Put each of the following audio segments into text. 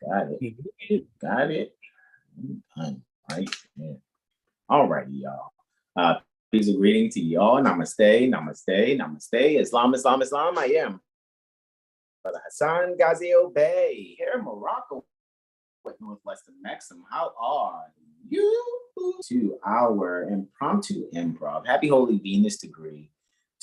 Got it. Got it. Done. Right. Yeah. All righty, y'all. Peace and greeting to y'all. Namaste, namaste, namaste. Islam, Islam, Islam. I am Brother Hassan Ghazio Bey here in Morocco with Northwestern Maxim. How are you? To our impromptu improv. Happy Holy Venus degree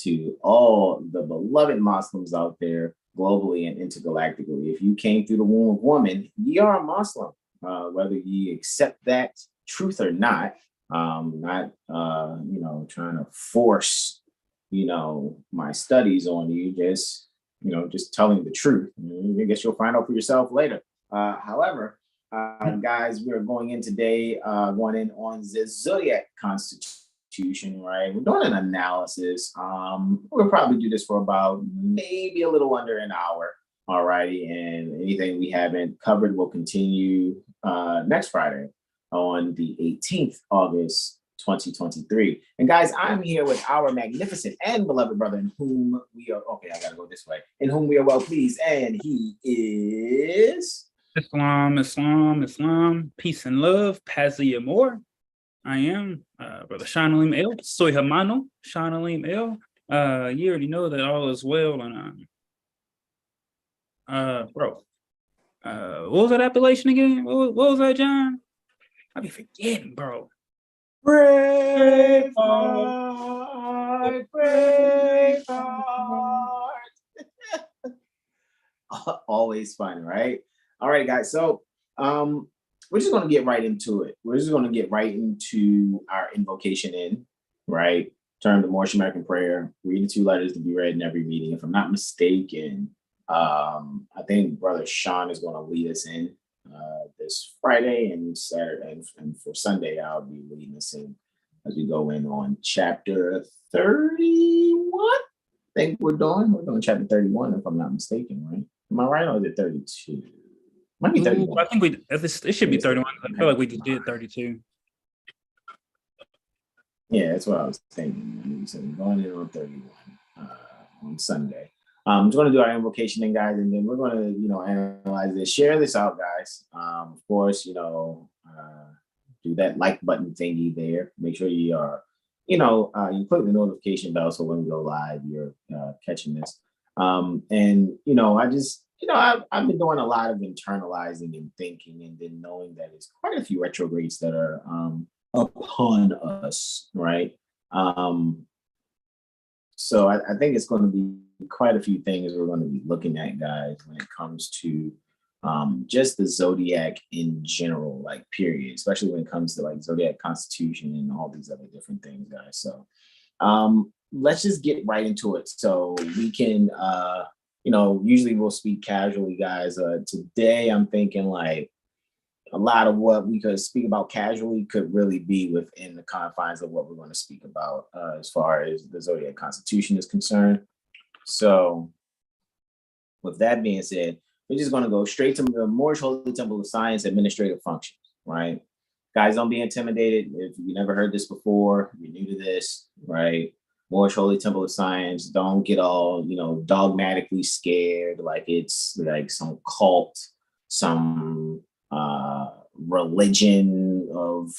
to all the beloved Muslims out there globally and intergalactically. If you came through the womb of woman, ye are a Muslim. Whether you accept that truth or not, not trying to force, my studies on you, just telling the truth. I guess you'll find out for yourself later. However, guys, we're going in today, going in on the Zodiac Constitution, right? We're doing an analysis. We'll probably do this for about maybe a little under an hour. All righty, and anything we haven't covered will continue next Friday on the 18th August 2023. And guys, I'm here with our magnificent and beloved brother in whom we are, okay, I gotta go this way, in whom we are well pleased, and he is... Islam, Islam, Islam, peace and love, Pazia Moor. I am Brother Shanalim El, soy hermano, Shanalim El. You already know that all is well, and bro, what was that appellation again? What was that, John? I be forgetting, bro. Brave heart, brave heart. Always fun, right? All right, guys. So we're just going to get right into it. We're just going to get right into our invocation in, right? Turn the Moorish American prayer, read the 2 letters to be read in every meeting. If I'm not mistaken, I think Brother Sean is going to lead us in this Friday and Saturday, and for Sunday, I'll be leading us in as we go in on chapter 31. I think we're doing chapter 31, if I'm not mistaken, right? Am I right, or is it 32? Might be 31. I think it should be 31. I feel like we just did 32. Yeah, that's what I was thinking. So we're going in on 31 on Sunday. I'm just going to do our invocation then, guys, and then we're going to, analyze this, share this out, guys. Of course, do that like button thingy there. Make sure you are, you click the notification bell so when we go live, you're catching this. And, I just, I've been doing a lot of internalizing and thinking, and then knowing that it's quite a few retrogrades that are upon us, right? So I think it's going to be quite a few things we're going to be looking at, guys, when it comes to just the Zodiac in general, like period, especially when it comes to like Zodiac Constitution and all these other different things, guys. So let's just get right into it so we can, usually we'll speak casually, guys. Today I'm thinking like a lot of what we could speak about casually could really be within the confines of what we're going to speak about as far as the Zodiac Constitution is concerned. So with that being said, we're just going to go straight to the Moorish Holy Temple of Science administrative functions, right? Guys, don't be intimidated. If you never heard this before, you're new to this, right? Moorish Holy Temple of Science, don't get all, dogmatically scared like it's like some cult, some religion of,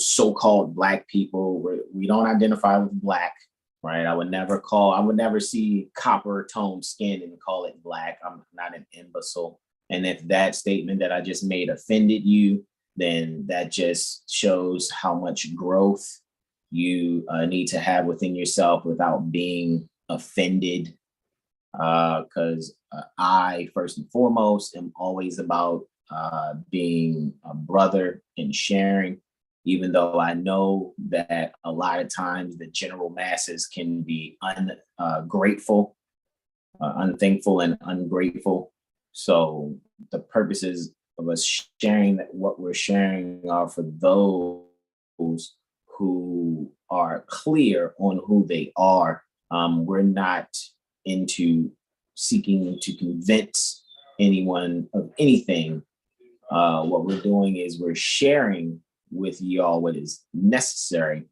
so-called Black people. We don't identify with Black. Right. I would never see copper toned skin and call it Black. I'm not an imbecile. And if that statement that I just made offended you, then that just shows how much growth you need to have within yourself without being offended. Because I, first and foremost, am always about being a brother and sharing. Even though I know that a lot of times the general masses can be ungrateful, unthankful, and ungrateful. So the purposes of us sharing that what we're sharing are for those who are clear on who they are. We're not into seeking to convince anyone of anything. What we're doing is we're sharing with y'all what is necessary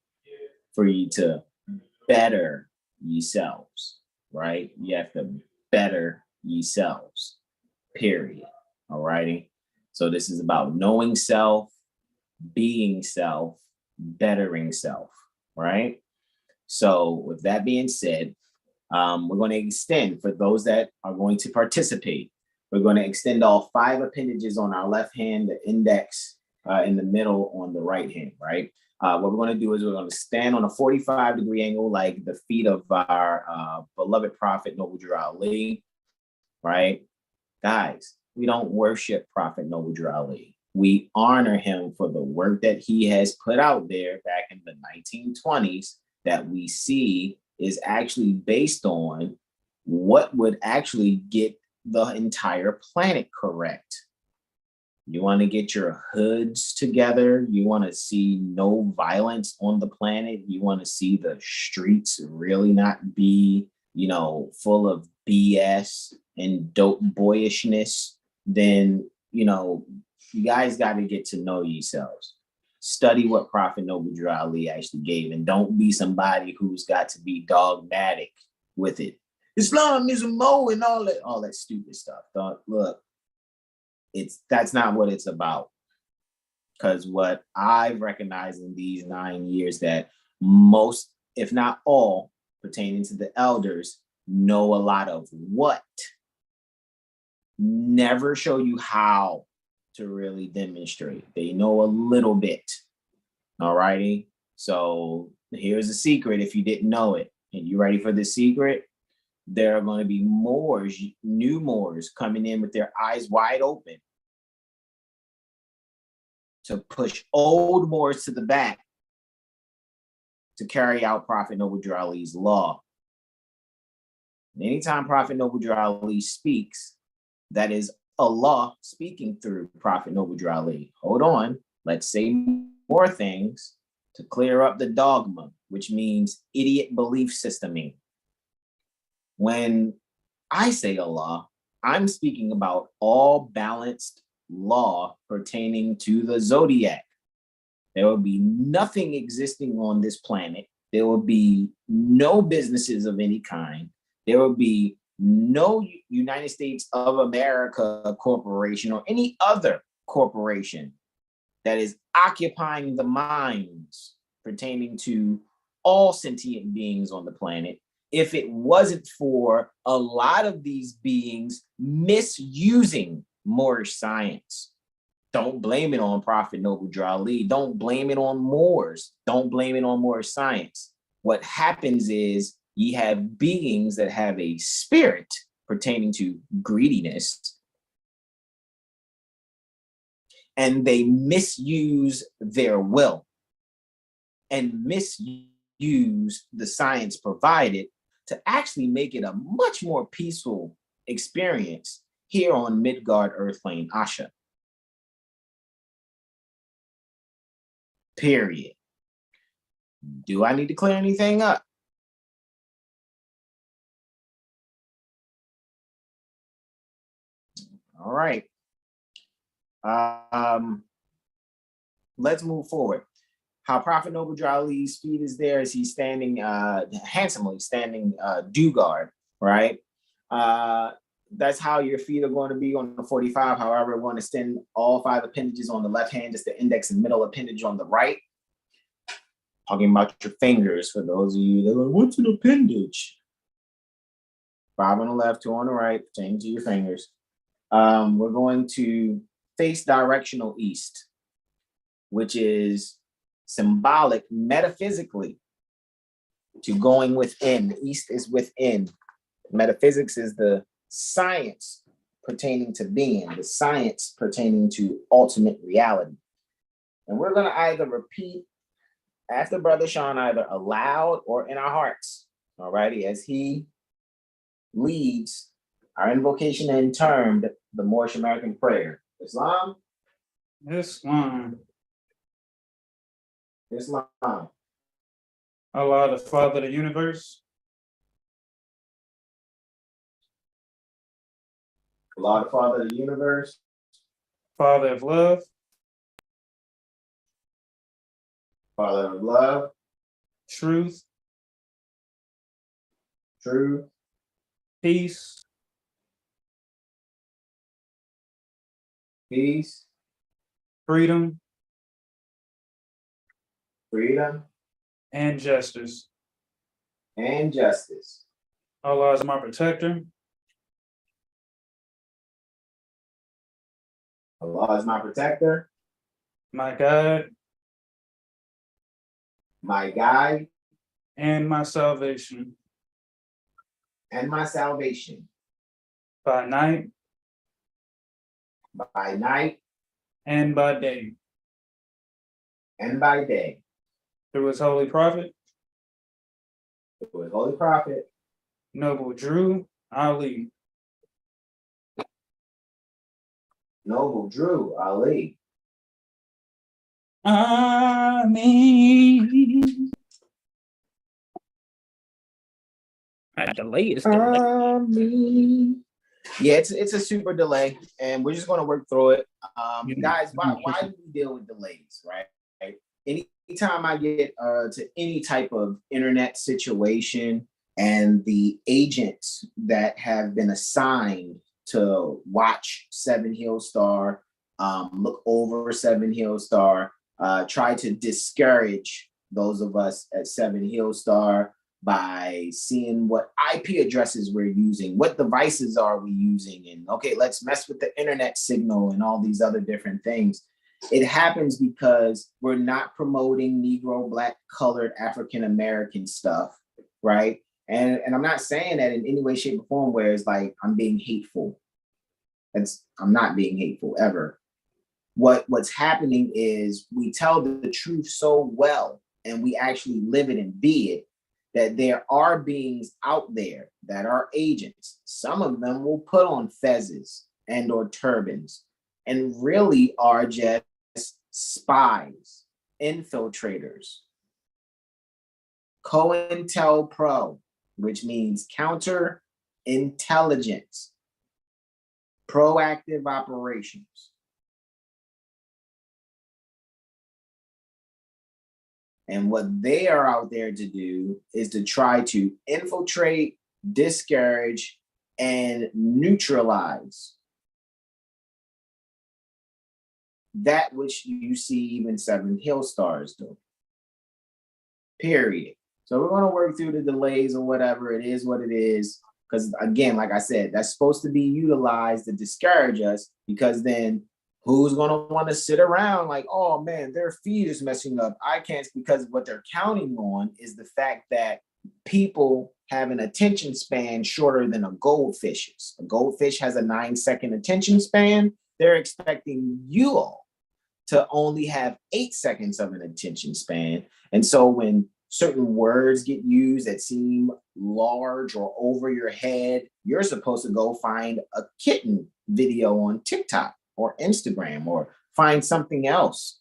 for you to better yourselves, right? You have to better yourselves, period. All righty. So this is about knowing self, being self, bettering self, right? So with that being said, we're going to extend, for those that are going to participate, we're going to extend all 5 appendages on our left hand, the index in the middle on the right hand, right? What we're going to do is we're going to stand on a 45-degree angle like the feet of our beloved prophet, Noble Drew Ali, right? Guys, we don't worship Prophet Noble Drew Ali. We honor him for the work that he has put out there back in the 1920s that we see is actually based on what would actually get the entire planet correct. You want to get your hoods together. You want to see no violence on the planet. You want to see the streets really not be, full of BS and dope boyishness. Then, you guys got to get to know yourselves. Study what Prophet Noble Drew Ali actually gave, and don't be somebody who's got to be dogmatic with it. Islam is a mo and all that stupid stuff. Look, that's not what it's about. Because what I've recognized in these 9 years, that most, if not all, pertaining to the elders, know a lot of what, never show you how to really demonstrate. They know a little bit. All righty. So here's a secret if you didn't know it. And you ready for the secret? There are going to be Moors, new Moors, coming in with their eyes wide open to push old Moors to the back to carry out Prophet Noble Drew Ali's law. And anytime Prophet Noble Drew Ali speaks, that is Allah speaking through Prophet Noble Drew Ali. Hold on, let's say more things to clear up the dogma, which means idiot belief systeming. When I say Allah, I'm speaking about all balanced law pertaining to the Zodiac. There will be nothing existing on this planet. There will be no businesses of any kind. There will be no United States of America corporation or any other corporation that is occupying the minds pertaining to all sentient beings on the planet, if it wasn't for a lot of these beings misusing Moorish science. Don't blame it on Prophet Noble Drew Ali. Don't blame it on Moors. Don't blame it on Moorish science. What happens is ye have beings that have a spirit pertaining to greediness, and they misuse their will and misuse the science provided to actually make it a much more peaceful experience here on Midgard Earth Plane Asha. Period. Do I need to clear anything up? All right. Let's move forward. How Prophet Noble Drew Ali's feet is there as he's standing handsomely, standing due guard, right? That's how your feet are going to be on the 45. However, we're going to extend all 5 appendages on the left hand, just the index and middle appendage on the right. Talking about your fingers for those of you that are like, what's an appendage? 5 on the left, 2 on the right, pertaining to your fingers. We're going to face directional east, which is symbolic metaphysically to going within. The east is within. Metaphysics is the science pertaining to being, the science pertaining to ultimate reality. And we're going to either repeat after Brother Sean, either aloud or in our hearts, all righty, as he leads our invocation and termed the Moorish American prayer. Islam. Islam. Islam. Allah, the Father of the universe. Allah, the Father of the universe. Father of love. Father of love. Truth. Truth. Peace. Peace. freedom, freedom, and justice. and justice. Allah is my protector, Allah is my protector, my guide, my guide, and my salvation. and my salvation. By night By night and by day. and by day. Through his holy prophet, Through his holy prophet, noble Drew Ali. noble Drew Ali. Amen. I delay is delay. Yeah, it's a super delay, and we're just going to work through it. Guys, why do we deal with delays, right? Anytime I get to any type of internet situation, and the agents that have been assigned to watch Seven Hill Star, look over Seven Hill Star, try to discourage those of us at Seven Hill Star by seeing what IP addresses we're using, what devices are we using, and okay, let's mess with the internet signal and all these other different things. It happens because we're not promoting Negro, Black, colored, African American stuff, right? And I'm not saying that in any way, shape, or form where it's like I'm being hateful. I'm not being hateful ever. What's happening is we tell the truth so well, and we actually live it and be it, that there are beings out there that are agents. Some of them will put on fezzes and or turbans and really are just spies, infiltrators, COINTELPRO, which means counter intelligence, proactive operations. And what they are out there to do is to try to infiltrate, discourage, and neutralize that which you see even Seven Hill Stars do. Period. So we're going to work through the delays or whatever. It is what it is. Because again, like I said, that's supposed to be utilized to discourage us, because then who's going to want to sit around like, oh man, their feed is messing up. I can't, because what they're counting on is the fact that people have an attention span shorter than a goldfish's. A goldfish has a 9-second attention span. They're expecting you all to only have 8 seconds of an attention span. And so when certain words get used that seem large or over your head, you're supposed to go find a kitten video on TikTok or Instagram, or find something else,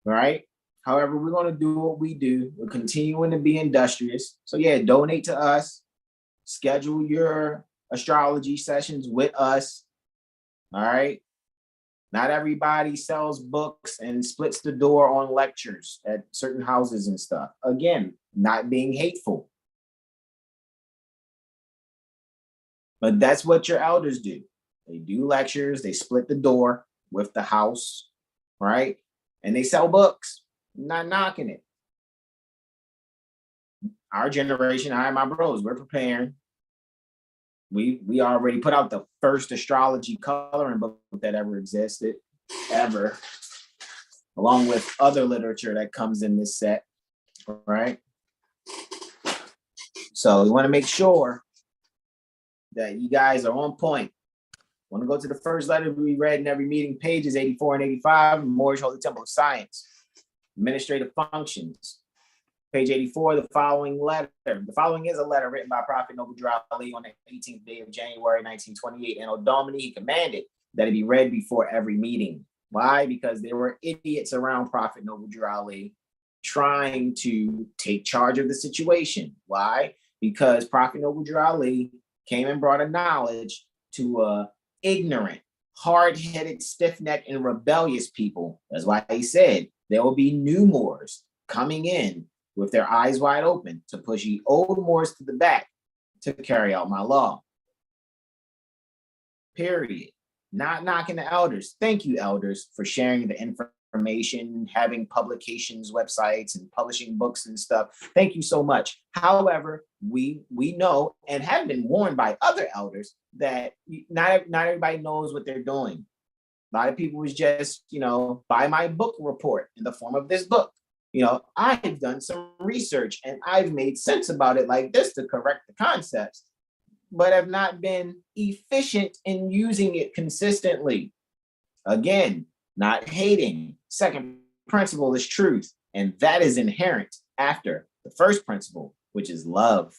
right? However, we're going to do what we do. We're continuing to be industrious. So yeah, donate to us, schedule your astrology sessions with us, all right? Not everybody sells books and splits the door on lectures at certain houses and stuff. Again, not being hateful. But that's what your elders do. They do lectures, they split the door with the house, right? And they sell books, not knocking it. Our generation, I and my bros, we're preparing. We already put out the first astrology coloring book that ever existed, ever, along with other literature that comes in this set, right? So we want to make sure that you guys are on point. Want to go to the first letter we read in every meeting, pages 84 and 85, Moor's Holy Temple of Science, Administrative Functions. Page 84, the following letter. The following is a letter written by Prophet Noble Drew Ali on the 18th day of January, 1928. And Odomini, he commanded that it be read before every meeting. Why? Because there were idiots around Prophet Noble Drew Ali trying to take charge of the situation. Why? Because Prophet Noble Drew Ali came and brought a knowledge to ignorant, hard-headed, stiff-necked, and rebellious people. That's why he said there will be new Moors coming in with their eyes wide open to push ye old Moors to the back to carry out my law. Period. Not knocking the elders. Thank you, elders, for sharing the information, having publications, websites, and publishing books and stuff. Thank you so much. However, we know and have been warned by other elders that not everybody knows what they're doing. A lot of people was just, buy my book report in the form of this book. I've done some research and I've made sense about it like this to correct the concepts, but have not been efficient in using it consistently. Again, not hating. Second principle is truth, and that is inherent after the first principle, which is love.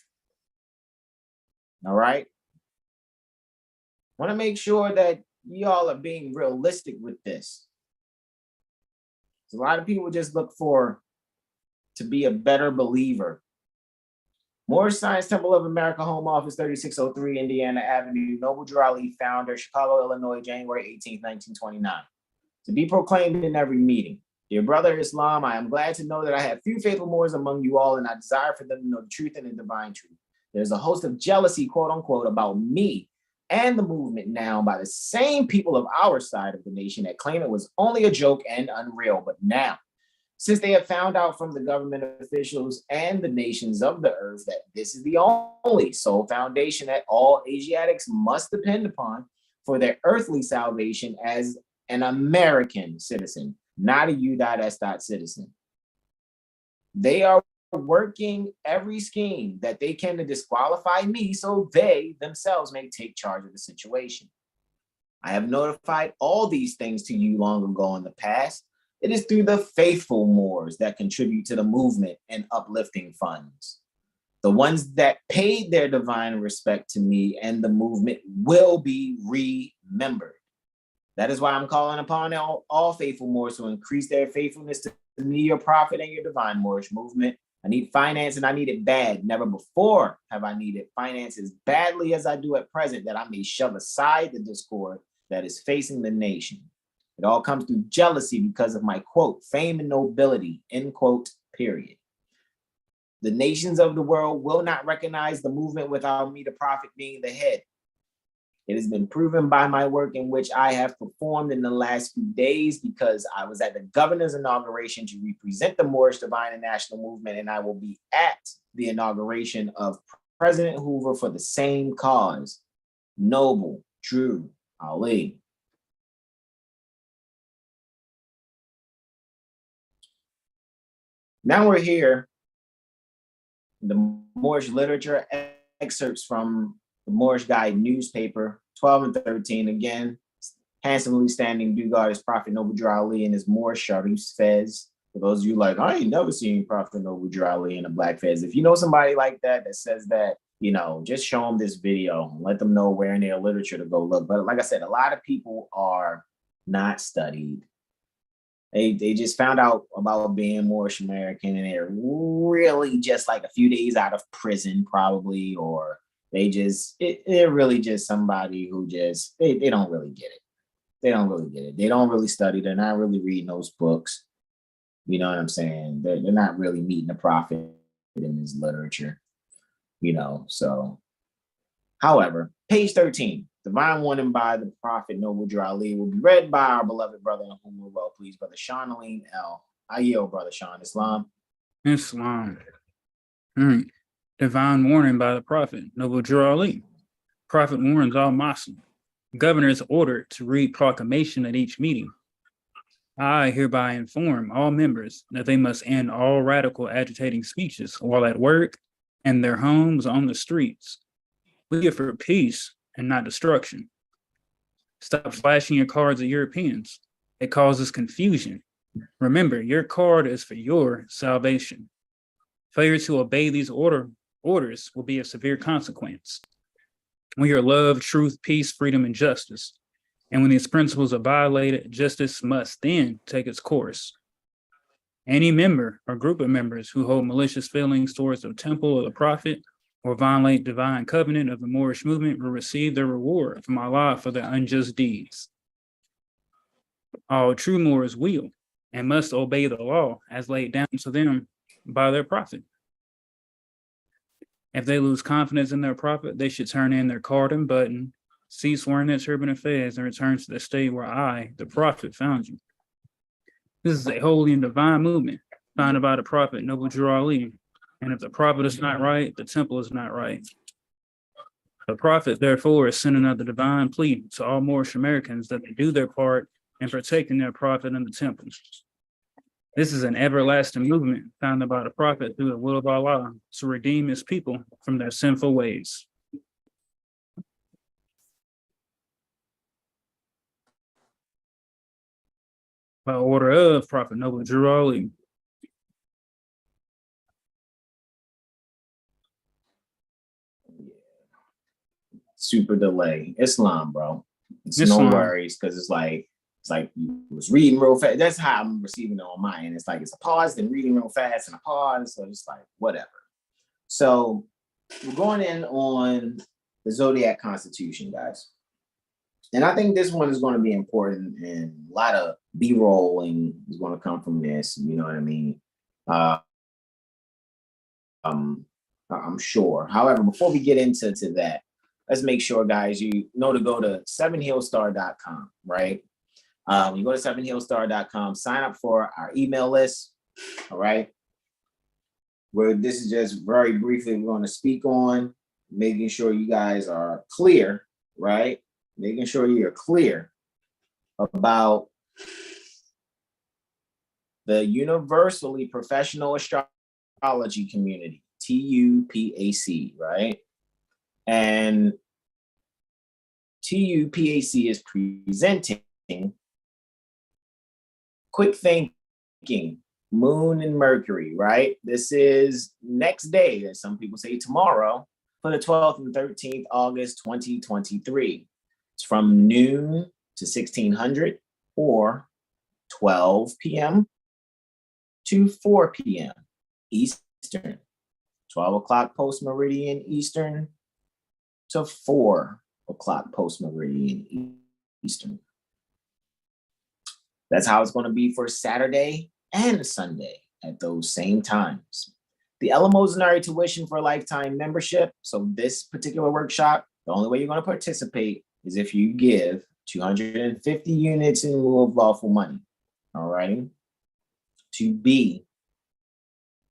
All right? Want to make sure that y'all are being realistic with this. So a lot of people just look to be a better believer. Moor Science Temple of America, Home Office, 3603 Indiana Avenue, Noble Drew Ali, founder, Chicago, Illinois, January 18, 1929. To be proclaimed in every meeting. Dear brother Islam, I am glad to know that I have few faithful Moors among you all, and I desire for them to know the truth and the divine truth. There's a host of jealousy, quote unquote, about me and the movement now by the same people of our side of the nation that claim it was only a joke and unreal. But now, since they have found out from the government officials and the nations of the earth that this is the only sole foundation that all Asiatics must depend upon for their earthly salvation as an American citizen, not a U.S. citizen. They are working every scheme that they can to disqualify me so they themselves may take charge of the situation. I have notified all these things to you long ago in the past. It is through the faithful Moors that contribute to the movement and uplifting funds. The ones that paid their divine respect to me and the movement will be remembered. That is why I'm calling upon all faithful Moors to increase their faithfulness to me, your prophet, and your divine Moorish movement. I need finance and I need it bad. Never before have I needed finance as badly as I do at present, that I may shove aside the discord that is facing the nation. It all comes through jealousy because of my, quote, fame and nobility, end quote, period. The nations of the world will not recognize the movement without me, the prophet, being the head. It has been proven by my work in which I have performed in the last few days, because I was at the governor's inauguration to represent the Moorish Divine and National Movement, and I will be at the inauguration of President Hoover for the same cause. Noble Drew Ali. Now we're here, the Moorish literature excerpts from the Moorish Guide newspaper, 12 and 13. Again, handsomely standing Dugard is Prophet Noble Drew Ali in his Moorish Sharif's fez. For those of you like, I ain't never seen Prophet Noble Drew Ali in a black fez. If you know somebody like that that says that, just show them this video and let them know where in their literature to go look. But like I said, a lot of people are not studied. They just found out about being Moorish American, and they're really just like a few days out of prison probably, or they're really just somebody who just, they don't really get it. They don't really get it. They don't really study. They're not really reading those books. You know what I'm saying? They're not really meeting the prophet in his literature, so. However, page 13, Divine Warning by the Prophet Noble Drew Ali will be read by our beloved brother, in whom we're well pleased, Brother Sean Aleem L. I yield, Brother Sean. Islam. Islam. All right. Divine warning by the Prophet Noble Drew Ali. Prophet warns all Muslims. Governor is ordered to read proclamation at each meeting. I hereby inform all members that they must end all radical agitating speeches while at work and their homes on the streets. We are for peace and not destruction. Stop flashing your cards at Europeans. It causes confusion. Remember, your card is for your salvation. Failure to obey these orders will be of severe consequence. We are love, truth, peace, freedom, and justice. And when these principles are violated, justice must then take its course. Any member or group of members who hold malicious feelings towards the temple of the prophet or violate divine covenant of the Moorish movement will receive their reward from Allah for their unjust deeds. All true Moors will and must obey the law as laid down to them by their prophet. If they lose confidence in their prophet, they should turn in their card and button, Cease wearing that turban and fez and return to the state where I, the prophet, found you. This is a holy and divine movement founded by the prophet Noble Drew Ali. And if the prophet is not right, the temple is not right. The prophet, therefore, is sending out the divine plea to all Moorish Americans that they do their part in protecting their prophet and the temple. This is an everlasting movement founded by the prophet through the will of Allah to redeem his people from their sinful ways. By order of Prophet Noble Drew Ali. Super delay. Islam, bro. It's Islam. no worries, because it's like you was reading real fast. That's how I'm receiving it on my end. It's like it's a pause, then reading real fast and a pause. So it's like whatever. So we're going in on the Zodiac Constitution, guys. And I think this one is going to be important, and a lot of B-rolling is going to come from this. You know what I mean? I'm sure. However, before we get into that, let's make sure, guys, you know to go to 7hillstar.com, right? You go to 7hillstar.com, sign up for our email list, all right? Where this is just very briefly, we're going to speak on making sure you guys are clear, right? Making sure you're clear about the universally professional astrology community, TUPAC, right? And TUPAC is presenting Quick Thinking, Moon and Mercury, right? This is next day, as some people say tomorrow, for the 12th and 13th August 2023. It's from noon to 1600 or 12 p.m. to 4 p.m. Eastern, 12 o'clock post-meridian Eastern to 4 o'clock post-meridian Eastern. That's how it's going to be for Saturday and Sunday at those same times. The eleemosynary tuition for a lifetime membership. So this particular workshop, the only way you're going to participate is if you give 250 units in lieu of lawful money, all right, to be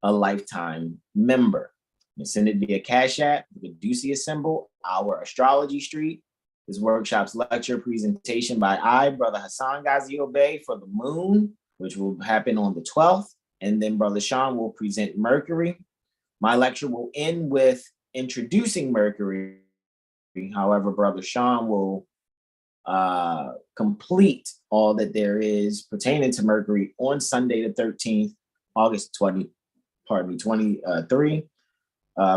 a lifetime member. You send it via CashApp, the Caduceus symbol, OurAstrologyStreet. This workshop's lecture presentation by Brother Hassan Ghazi Obey for the moon, which will happen on the 12th. And then Brother Sean will present Mercury. My lecture will end with introducing Mercury. However, Brother Sean will complete all that there is pertaining to Mercury on Sunday, the 13th, August 23,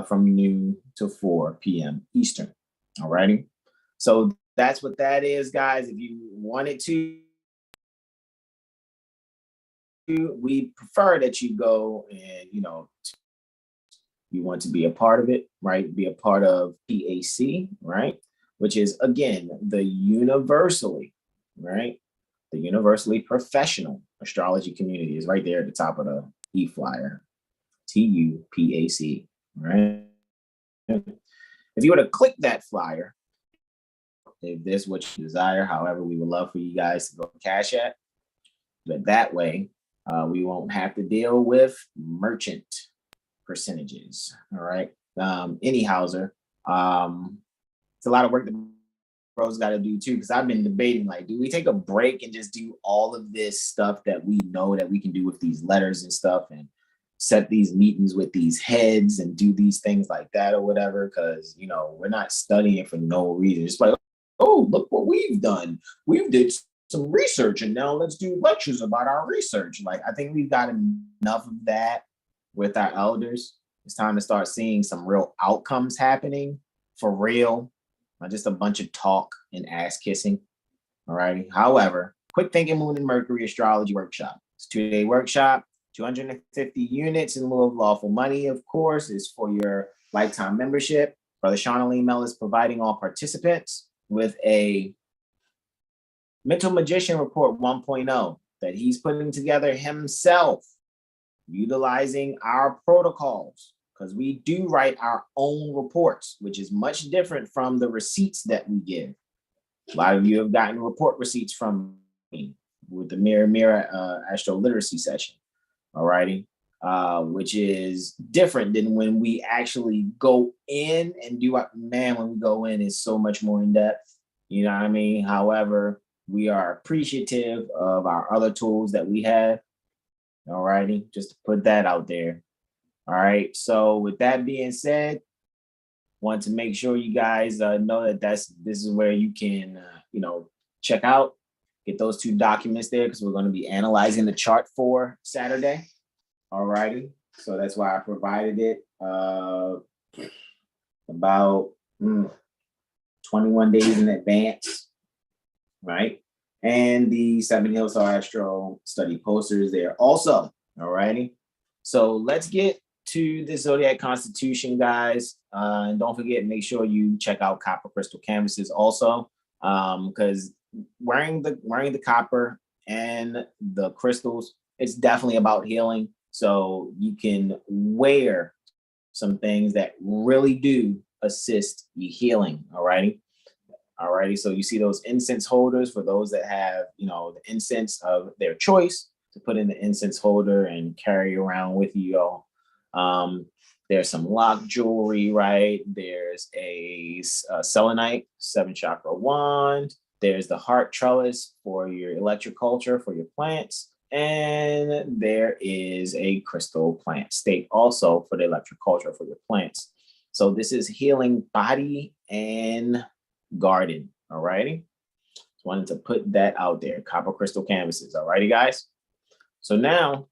from noon to 4 p.m. Eastern. All righty. So that's what that is, guys. If you wanted to, we prefer that you go and, you want to be a part of it, right? Be a part of PAC, right? Which is, again, the universally, right? The universally professional astrology community is right there at the top of the e-flyer, TUPAC, right? If you were to click that flyer, if this is what you desire, however, we would love for you guys to go to CashApp. But that way, we won't have to deal with merchant percentages. All right. Anyhowser, it's a lot of work that bro's got to do too, because I've been debating, like, do we take a break and just do all of this stuff that we know that we can do with these letters and stuff, and set these meetings with these heads and do these things like that or whatever? Because we're not studying for no reason. It's like, oh, look what we've done. We've did some research and now let's do lectures about our research. Like, I think we've got enough of that with our elders. It's time to start seeing some real outcomes happening for real, not just a bunch of talk and ass kissing. All righty. However, Quick Thinking Moon and Mercury Astrology Workshop. It's a 2-day workshop, 250 units in lieu of lawful money, of course, is for your lifetime membership. Brother Sean Aleem Mel is providing all participants with a Mental Magician Report 1.0 that he's putting together himself, utilizing our protocols, because we do write our own reports, which is much different from the receipts that we give. A lot of you have gotten report receipts from me with the Mirror AstroLiteracy session. All righty. Which is different than when we actually go in and do what, man, when we go in, it's so much more in depth. You know what I mean? However, we are appreciative of our other tools that we have. All righty. Just to put that out there. All right. So with that being said, want to make sure you guys know that this is where you can, check out, get those 2 documents there, because we're going to be analyzing the chart for Saturday. All righty. So that's why I provided it about 21 days in advance. Right. And the 7 Hills Astro study posters there also. All righty. So let's get to the Zodiac Constitution, guys. And don't forget, make sure you check out Copper Crystal Canvases also, because wearing the copper and the crystals, it's definitely about healing. So you can wear some things that really do assist you healing. All righty. All righty. So you see those incense holders for those that have, the incense of their choice to put in the incense holder and carry around with you all. There's some lock jewelry, right? There's a selenite 7 chakra wand. There's the heart trellis for your electric culture for your plants. And there is a crystal plant stake also for the electric culture for your plants. So this is healing body and garden. All righty. Just wanted to put that out there. Copper crystal canvases. All righty, guys. So now,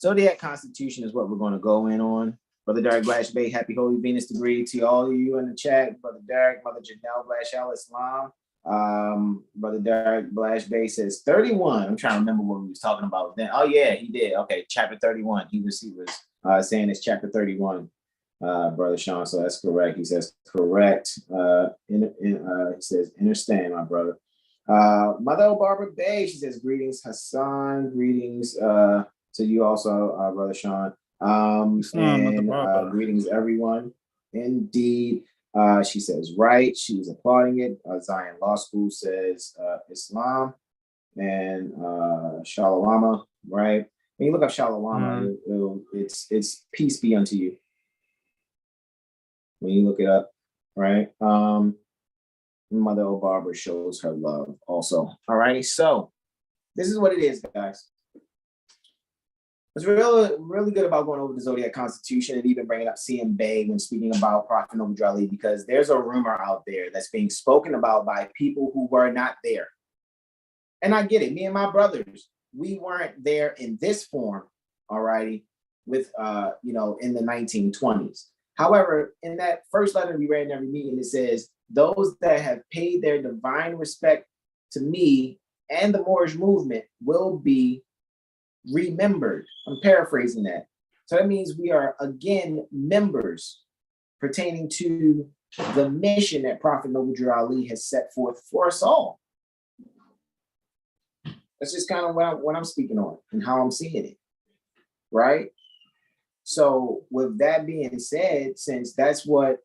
Zodiac Constitution is what we're going to go in on. Brother Derek Blash Bay, happy Holy Venus degree to all of you in the chat. Brother Derek, Mother Janelle Blash Al Islam. Brother Derek Blash Bay says 31. I'm trying to remember what we was talking about then. Oh yeah, he did. Okay, chapter 31. He was saying it's chapter 31, Brother Sean. So that's correct. He says correct. He says understand, my brother. Mother Barbara Bay, she says greetings, Hassan. Greetings to you also, Brother Sean. Greetings everyone. Indeed. She says right. She was applauding it. Zion Law School says Islam and Shalawama, right? When you look up Shalawama, it's peace be unto you. When you look it up, right? Mother Barbara shows her love also. All righty. So this is what it is, guys. What's really good about going over the Zodiac Constitution and even bringing up CM Bay when speaking about Prophet Noble Ali, because there's a rumor out there that's being spoken about by people who were not there. And I get it. Me and my brothers, we weren't there in this form, all righty, with, in the 1920s. However, in that first letter we read in every meeting, it says, those that have paid their divine respect to me and the Moorish movement will be remembered. I'm paraphrasing that. So that means we are again members pertaining to the mission that Prophet Noble Ali has set forth for us all. That's just kind of what I'm speaking on and how I'm seeing it, right? So with that being said, since that's what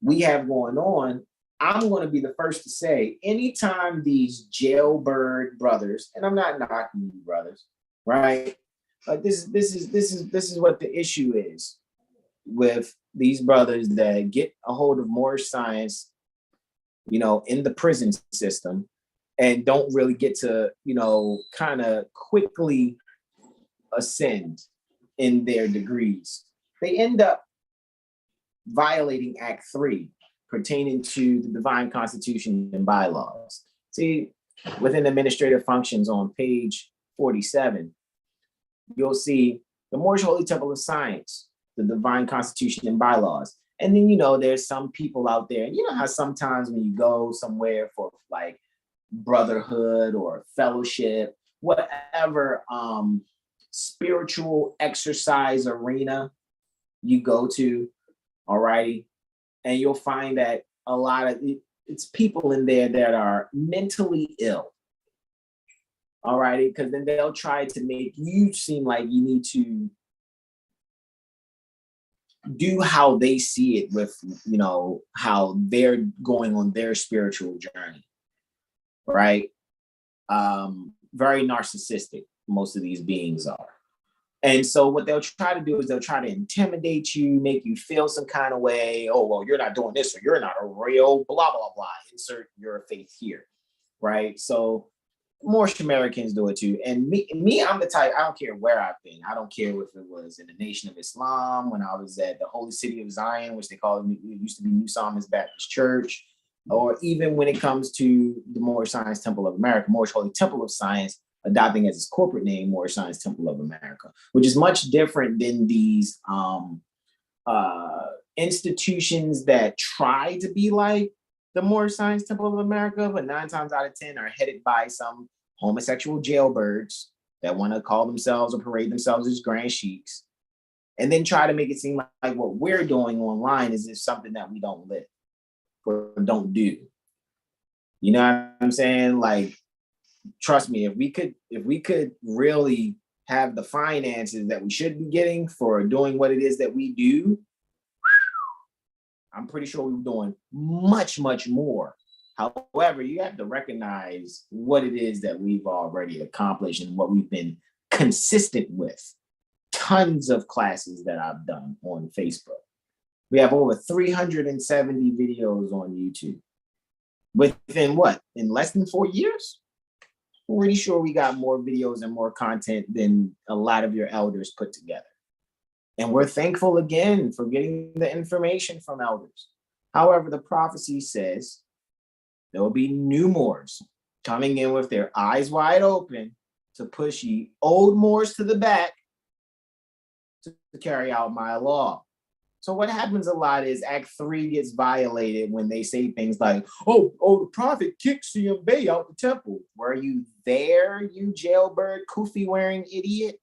we have going on, I'm going to be the first to say, anytime these jailbird brothers, and I'm not knocking you brothers, right? But this is what the issue is with these brothers that get a hold of Moorish science, in the prison system, and don't really get to, kind of quickly ascend in their degrees. They end up violating Act 3 pertaining to the divine constitution and bylaws. See, within administrative functions on page 47, you'll see the Moorish Holy Temple of Science, the divine constitution and bylaws. And then, there's some people out there, and you know how sometimes when you go somewhere for like brotherhood or fellowship, whatever spiritual exercise arena you go to, all righty, and you'll find that a lot of it's people in there that are mentally ill, all righty, because then they'll try to make you seem like you need to do how they see it with, you know, how they're going on their spiritual journey, right? Very narcissistic, most of these beings are. And so what they'll try to do is they'll try to intimidate you, make you feel some kind of way. Oh, well, you're not doing this, or you're not a real blah, blah, blah. Insert your faith here, right? So more Americans do it too. And me, I'm the type, I don't care where I've been. I don't care if it was in the Nation of Islam, when I was at the Holy City of Zion, which they call it, used to be New Psalmist Baptist Church, or even when it comes to the Moorish Science Temple of America, Moorish Holy Temple of Science, adopting as its corporate name, Moorish Science Temple of America, which is much different than these institutions that try to be like the Moorish Science Temple of America, but 9 times out of 10 are headed by some homosexual jailbirds that want to call themselves or parade themselves as grand sheiks, and then try to make it seem like what we're doing online is just something that we don't live or don't do. You know what I'm saying? Like, trust me, if we could really have the finances that we should be getting for doing what it is that we do, I'm pretty sure we're doing much, much more. However, you have to recognize what it is that we've already accomplished and what we've been consistent with. Tons of classes that I've done on Facebook. We have over 370 videos on YouTube. Within what? In less than 4 years? Pretty sure we got more videos and more content than a lot of your elders put together. And we're thankful again for getting the information from elders. However, the prophecy says there will be new Moors coming in with their eyes wide open to push ye old Moors to the back to carry out my law. So what happens a lot is Act 3 gets violated when they say things like, oh, the prophet kicked CM Bay out the temple. Were you there, you jailbird, kufi wearing idiot?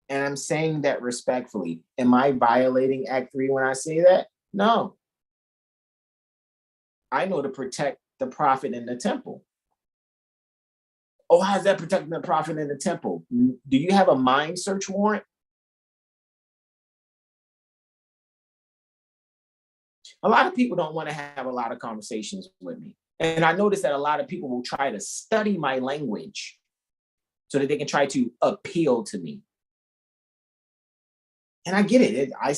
And I'm saying that respectfully. Am I violating Act 3 when I say that? No. I know to protect the prophet in the temple. Oh, how's that protecting the prophet in the temple? Do you have a mind search warrant? A lot of people don't want to have a lot of conversations with me. And I notice that a lot of people will try to study my language so that they can try to appeal to me. And I get it. I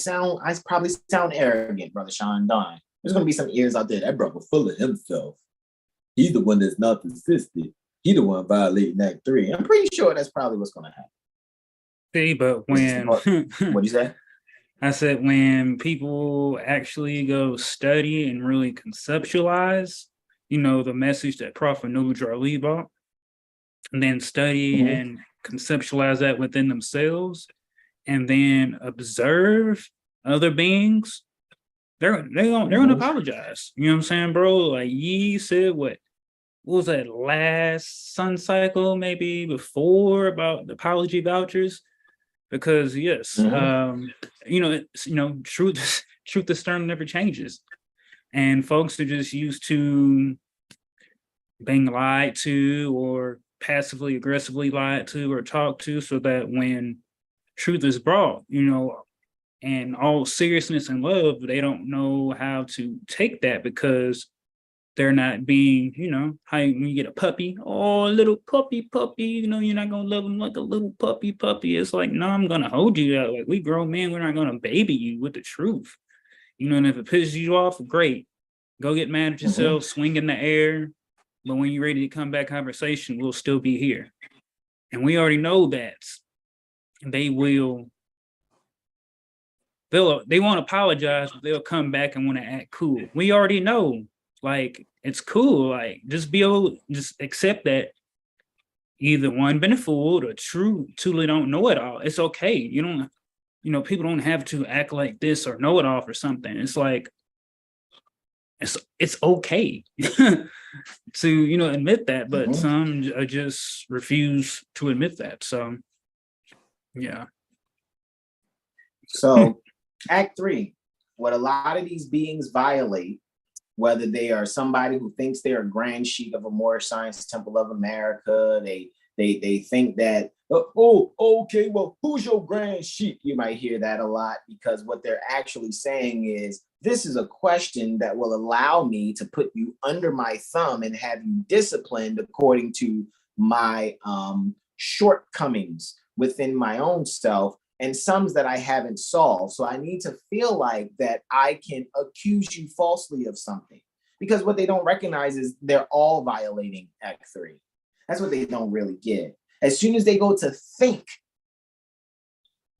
probably sound arrogant, Brother Sean Don. There's going to be some ears out there. That brother full of himself. He's the one that's narcissistic. He's the one violating Act 3. I'm pretty sure that's probably what's going to happen. See, but when... What'd you say? I said when people actually go study and really conceptualize, you know, the message that Prophet Nubujar brought, and then study and conceptualize that within themselves, and then observe other beings, they're gonna apologize. You know what I'm saying, bro? Like Yi said, what was that last sun cycle, maybe before, about the apology vouchers? Because yes, truth is stern, never changes, and folks are just used to being lied to or passively aggressively lied to or talked to, so that when truth is brought, you know, and all seriousness and love, they don't know how to take that because they're not being, you know, how when you get a puppy, oh, a little puppy, you know, you're not gonna love them like a little puppy. It's like, no, I'm gonna hold you out. Like, we grown men, we're not gonna baby you with the truth. You know, and if it pisses you off, great. Go get mad at yourself, swing in the air. But when you're ready to come back conversation, we'll still be here. And we already know that they won't apologize, but they'll come back and want to act cool. We already know. Like, it's cool. Like, just accept that either one been fooled or truly don't know it all. It's okay. You don't, you know, people don't have to act like this or know it all for something. It's like, it's okay to, you know, admit that, but some just refuse to admit that. So, yeah. So, Act 3, what a lot of these beings violate, whether they are somebody who thinks they're a grand sheik of a Moorish Science Temple of America, they They think that, oh, okay, well, who's your grand sheep? You might hear that a lot, because what they're actually saying is, this is a question that will allow me to put you under my thumb and have you disciplined according to my shortcomings within my own self, and some that I haven't solved. So I need to feel like that I can accuse you falsely of something, because what they don't recognize is they're all violating Act 3. That's what they don't really get. As soon as they go to think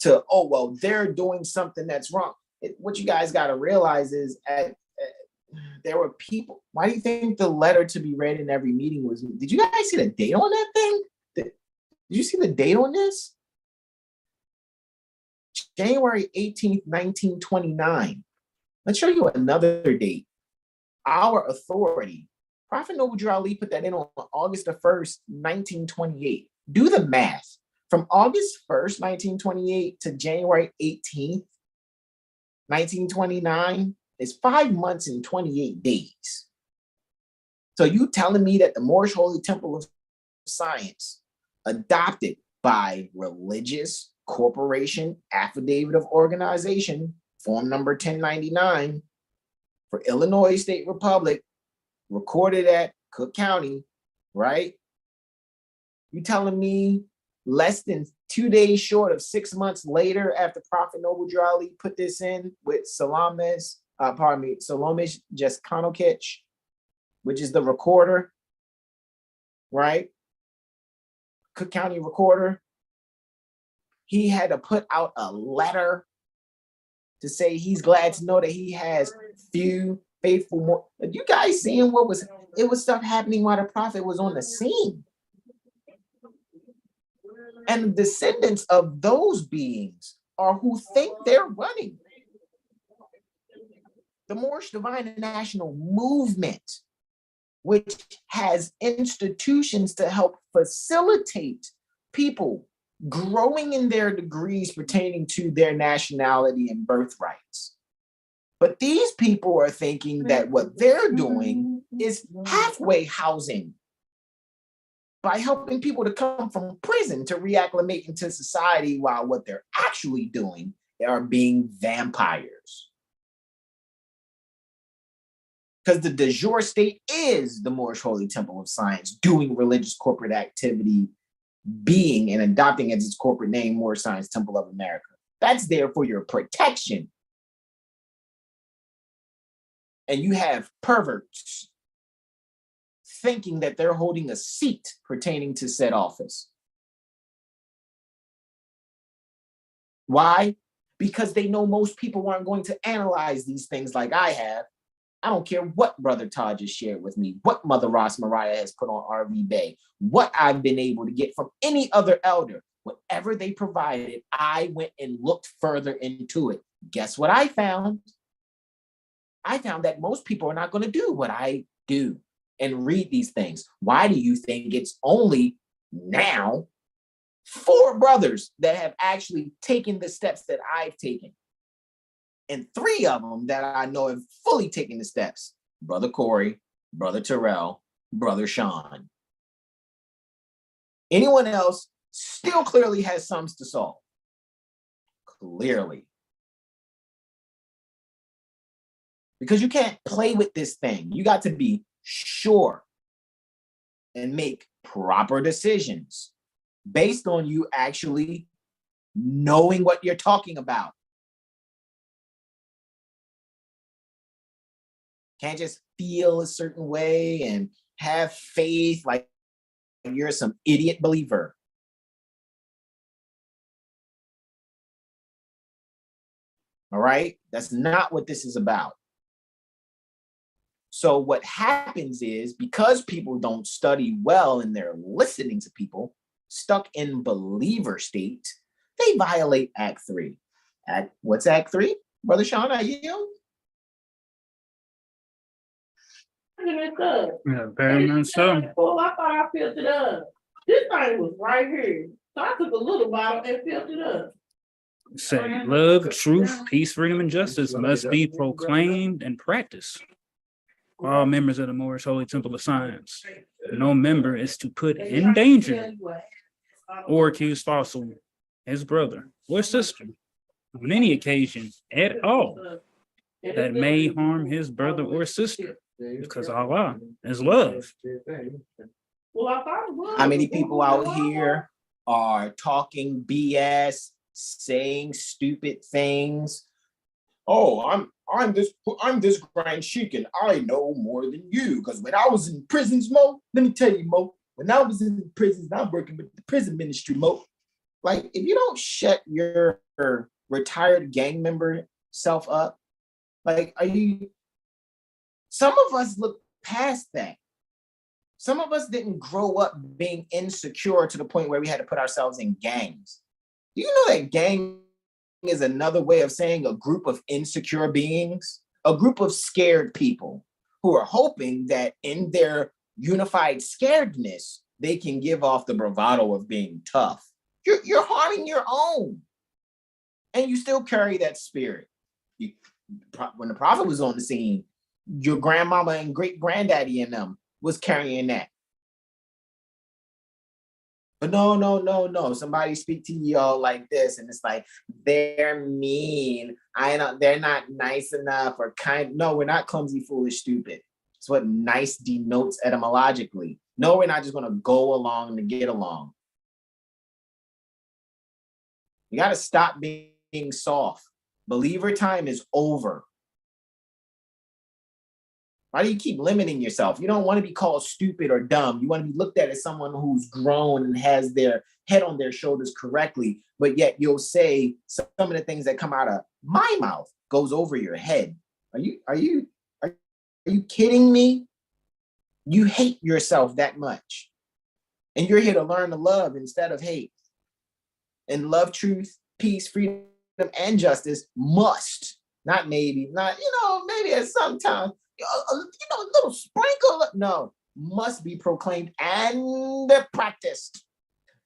to, oh, well, they're doing something that's wrong. What you guys got to realize is there were people. Why do you think the letter to be read in every meeting was? Did you guys see the date on that thing? Did you see the date on this? January 18th, 1929. Let's show you another date. Our authority. Prophet Noble Ali put that in on August the 1st, 1928. Do the math. From August 1st, 1928 to January 18th, 1929 is 5 months and 28 days. So you telling me that the Moorish Holy Temple of Science, adopted by Religious Corporation Affidavit of Organization, form number 1099 for Illinois State Republic, recorded at Cook County, right? You telling me less than 2 days short of 6 months later, after Prophet Noble Ali put this in with Salamis Jaskanokich, which is the recorder, right? Cook County recorder. He had to put out a letter to say he's glad to know that he has few faithful more. You guys seeing what was, it was stuff happening while the prophet was on the scene. And the descendants of those beings are who think they're running the Moorish Divine and National Movement, which has institutions to help facilitate people growing in their degrees pertaining to their nationality and birthrights. But these people are thinking that what they're doing is halfway housing by helping people to come from prison to reacclimate into society, while what they're actually doing are being vampires. Because the de jure state is the Moorish Holy Temple of Science, doing religious corporate activity, being and adopting as its corporate name, Moorish Science Temple of America. That's there for your protection. And you have perverts thinking that they're holding a seat pertaining to said office. Why? Because they know most people aren't going to analyze these things like I have. I don't care what Brother Todd just shared with me, what Mother Ross Mariah has put on RV Bay, what I've been able to get from any other elder. Whatever they provided, I went and looked further into it. Guess what I found? I found that most people are not going to do what I do and read these things. Why do you think it's only now 4 brothers that have actually taken the steps that I've taken? And 3 of them that I know have fully taken the steps. Brother Corey, Brother Terrell, Brother Sean. Anyone else still clearly has sums to solve. Clearly. Because you can't play with this thing. You got to be sure and make proper decisions based on you actually knowing what you're talking about. Can't just feel a certain way and have faith like you're some idiot believer. All right? That's not what this is about. So what happens is, because people don't study well and they're listening to people stuck in believer state, they violate Act 3. What's Act 3? Brother Sean, are you? Yeah, very much so. Well, I thought I filled it up. This thing was right here. So I took a little bottle and filled it up. Say love, truth, peace, freedom, and justice must be proclaimed and practiced. all members of the Moorish Holy Temple of Science. No member is to put in danger or accuse falsely his brother or sister on any occasion at all that may harm his brother or sister, because Allah is love. How many people out here are talking BS, saying stupid things? Oh, I'm this grand sheik and I know more than you. Because when I was in prisons, Mo, let me tell you, Mo, when I was in prisons, I'm working with the prison ministry, Mo. Like, if you don't shut your retired gang member self up, like, some of us look past that. Some of us didn't grow up being insecure to the point where we had to put ourselves in gangs. Do you know that gang is another way of saying a group of insecure beings, a group of scared people who are hoping that in their unified scaredness, they can give off the bravado of being tough. You're harming your own. And you still carry that spirit. When the prophet was on the scene, your grandmama and great granddaddy and them was carrying that. But no. Somebody speak to y'all like this, and it's like they're mean. They're not nice enough or kind. No, we're not clumsy, foolish, stupid. It's what nice denotes etymologically. No, we're not just gonna go along to get along. You gotta stop being soft. Believer time is over. Why do you keep limiting yourself? You don't want to be called stupid or dumb. You want to be looked at as someone who's grown and has their head on their shoulders correctly, but yet you'll say some of the things that come out of my mouth goes over your head. Are you kidding me? You hate yourself that much. And you're here to learn to love instead of hate. And love, truth, peace, freedom, and justice must, not maybe, not, maybe at some time, a little sprinkle, no, must be proclaimed and practiced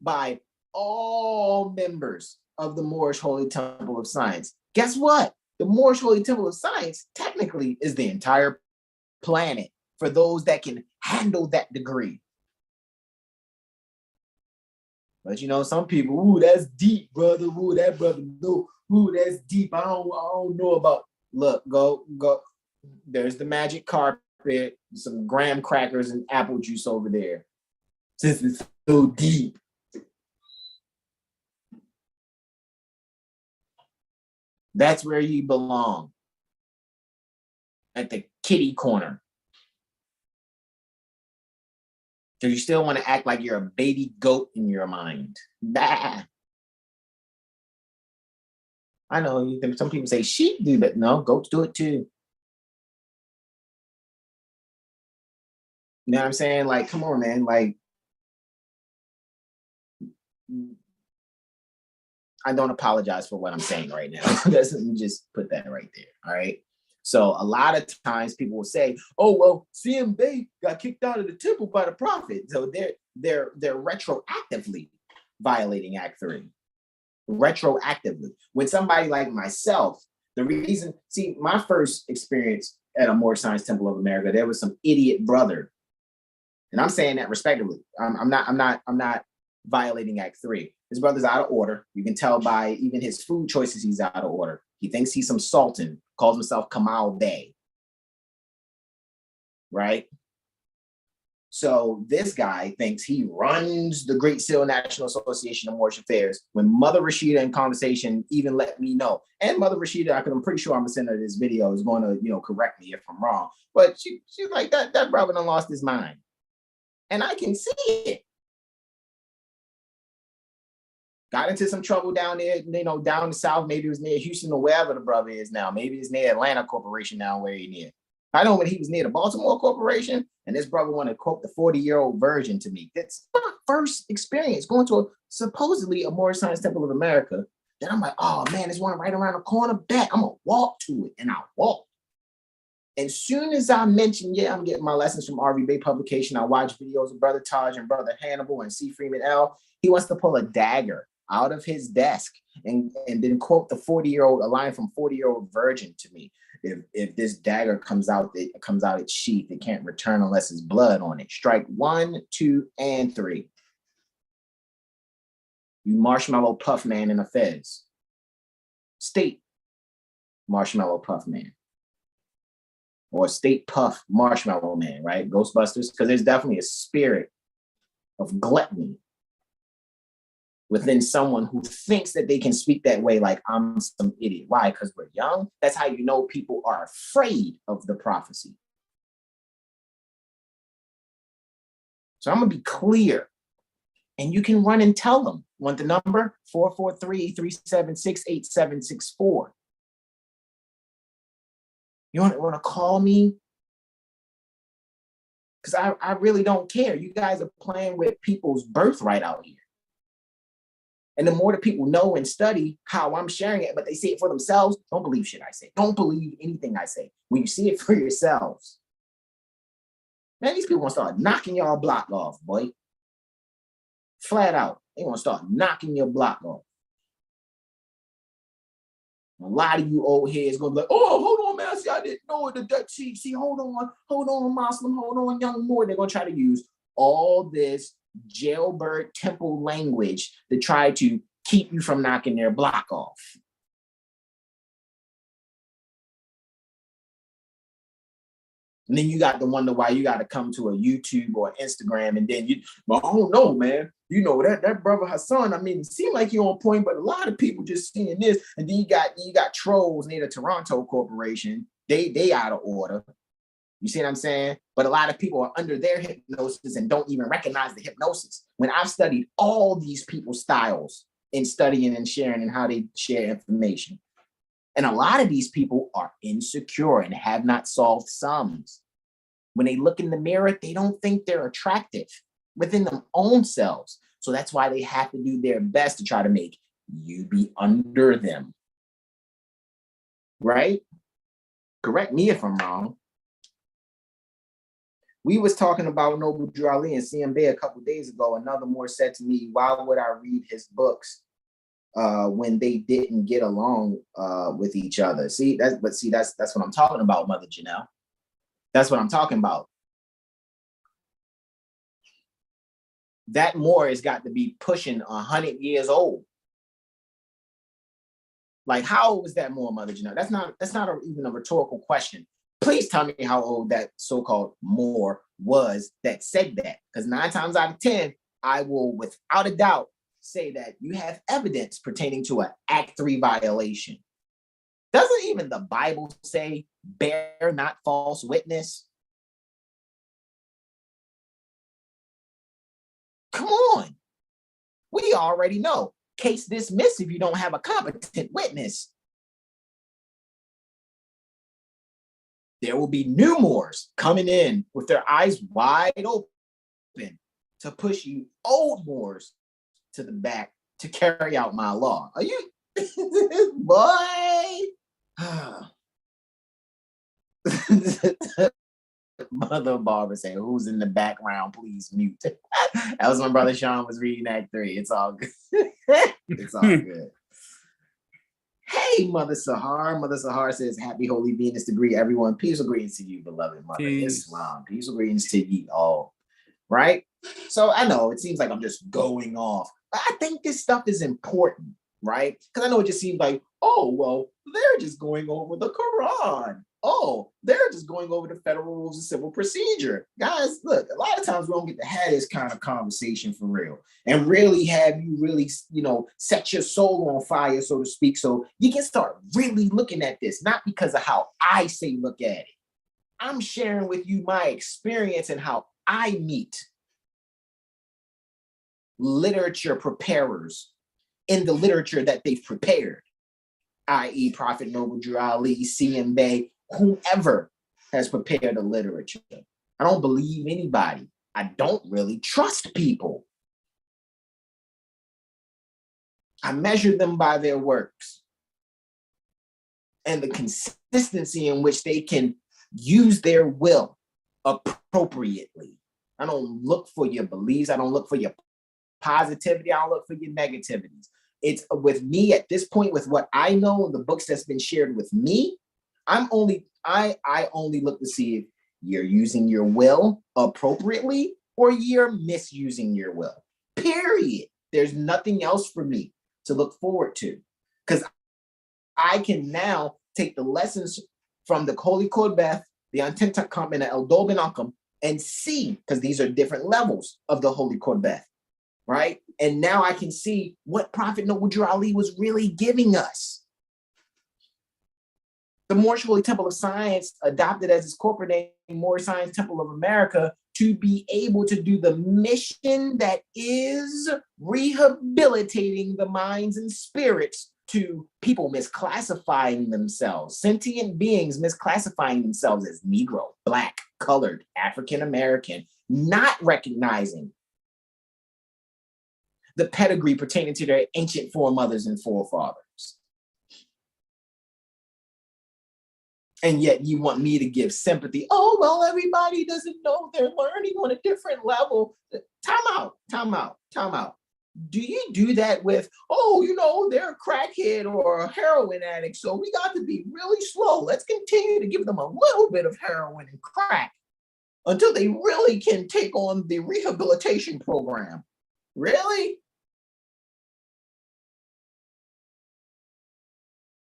by all members of the Moorish Holy Temple of Science. Guess what? The Moorish Holy Temple of Science technically is the entire planet for those that can handle that degree. But some people, ooh, that's deep, brother. Ooh, that brother, no, ooh, that's deep. I don't know about. Look, go. There's the magic carpet, some graham crackers and apple juice over there. Since it's so deep. That's where you belong. At the kitty corner. Because you still want to act like you're a baby goat in your mind. Bah. I know some people say sheep do that. No, goats do it too. You know what I'm saying? Like, come on, man. Like, I don't apologize for what I'm saying right now. Let me just put that right there. All right. So a lot of times people will say, oh, well, CM Bay got kicked out of the temple by the prophet. So they're retroactively violating Act 3. Retroactively. When somebody like myself, my first experience at a Moorish Science Temple of America, there was some idiot brother. And I'm saying that respectively. I'm not violating Act 3. His brother's out of order. You can tell by even his food choices, he's out of order. He thinks he's some sultan, calls himself Kamal Bey. Right? So this guy thinks he runs the Great Seal National Association of Moorish Affairs, when Mother Rashida in conversation even let me know. And Mother Rashida, I'm pretty sure I'm gonna send her this video, is going to, correct me if I'm wrong. But she's like, that brother done lost his mind. And I can see it. Got into some trouble down there, down the south. Maybe it was near Houston or wherever the brother is now. Maybe it's near Atlanta Corporation now, where he's near. I know when he was near the Baltimore Corporation, and this brother wanted to quote the 40-year-old virgin to me. That's my first experience going to supposedly a Moorish Science Temple of America. Then I'm like, oh man, there's one right around the corner. Bet I'm gonna walk to it, and I walked. As soon as I mentioned, I'm getting my lessons from RV Bay Publication. I watch videos of Brother Taj and Brother Hannibal and C. Freeman L. He wants to pull a dagger out of his desk and then quote the 40-year-old, a line from 40-year-old virgin to me. If this dagger comes out its sheath, it can't return unless there's blood on it. Strike 1, 2, and 3. You marshmallow puff man in a fez. State marshmallow puff man. Or state puff marshmallow man, right? Ghostbusters, because there's definitely a spirit of gluttony within someone who thinks that they can speak that way like I'm some idiot. Why? Because we're young. That's how you know people are afraid of the prophecy. So I'm going to be clear. And you can run and tell them. Want the number? 443-376-8764. You want to call me? Because I really don't care. You guys are playing with people's birthright out here. And the more that people know and study how I'm sharing it, but they see it for themselves, don't believe shit I say. Don't believe anything I say. When you see it for yourselves, man, these people want to start knocking y'all block off, boy. Flat out. They want to start knocking your block off. A lot of you old heads going to be like, oh, hold on, man. See, I didn't know it. See, hold on, Muslim, hold on, young Moor. They're going to try to use all this jailbird temple language to try to keep you from knocking their block off. And then you got to wonder why you got to come to a YouTube or Instagram and then well, I don't know, man. You know, that brother Hassan, I mean, it seemed like you're on point, but a lot of people just seeing this. And then you got trolls near the Toronto Corporation. They out of order. You see what I'm saying? But a lot of people are under their hypnosis and don't even recognize the hypnosis. When I've studied all these people's styles in studying and sharing and how they share information. And a lot of these people are insecure and have not solved sums. When they look in the mirror, they don't think they're attractive within their own selves. So that's why they have to do their best to try to make you be under them. Right? Correct me if I'm wrong. We was talking about Noble Drew Ali and CMB a couple days ago. Another Moor said to me, why would I read his books when they didn't get along with each other? That's what I'm talking about, Mother Janelle. That's what I'm talking about. That Moor has got to be pushing 100 years old. Like, how old was that Moor, Mother Janelle? That's not even a rhetorical question. Please tell me how old that so-called Moor was that said that. Because 9 times out of 10, I will, without a doubt, say that you have evidence pertaining to an Act 3 violation. Doesn't even the Bible say, bear not false witness? Come on. We already know. Case dismissed if you don't have a competent witness. There will be new Moors coming in with their eyes wide open to push you old Moors to the back to carry out my law. Are you, boy? Mother Barbara said, who's in the background? Please mute. That was my brother Sean was reading Act 3. It's all good. It's all good. Hey, Mother Sahar. Mother Sahar says, happy Holy Venus degree, everyone. Peaceful greetings to you, beloved Mother Islam. Peaceful greetings to ye all. Right? So I know it seems like I'm just going off. But I think this stuff is important, right? Because I know it just seems like, oh, well, they're just going over the Quran. Oh, they're just going over the federal rules of civil procedure. Guys, look, a lot of times we don't get to have this kind of conversation for real and really have you really, set your soul on fire, so to speak. So you can start really looking at this, not because of how I say look at it. I'm sharing with you my experience and how I meet literature preparers in the literature that they've prepared, i.e. Prophet Noble Drew Ali, CMB, whomever has prepared the literature. I don't believe anybody. I don't really trust people. I measure them by their works and the consistency in which they can use their will appropriately. I don't look for your beliefs. I don't look for your positivity. I don't look for your negativities. It's with me at this point, with what I know, the books that's been shared with me, I only look to see if you're using your will appropriately or you're misusing your will. Period. There's nothing else for me to look forward to, because I can now take the lessons from the Holy Korbeth, the Antentakam, and the El Dolbenakam, and see, because these are different levels of the Holy Korbeth, right? And now I can see what Prophet Noble Ali was really giving us. The Moorish Holy Temple of Science adopted as its corporate name, Moorish Science Temple of America, to be able to do the mission that is rehabilitating the minds and spirits to people misclassifying themselves, sentient beings misclassifying themselves as Negro, Black, colored, African American, not recognizing the pedigree pertaining to their ancient foremothers and forefathers. And yet you want me to give sympathy. Oh, well, everybody doesn't know, they're learning on a different level. Time out. Do you do that with, oh, you know, they're a crackhead or a heroin addict, so we got to be really slow. Let's continue to give them a little bit of heroin and crack until they really can take on the rehabilitation program. Really?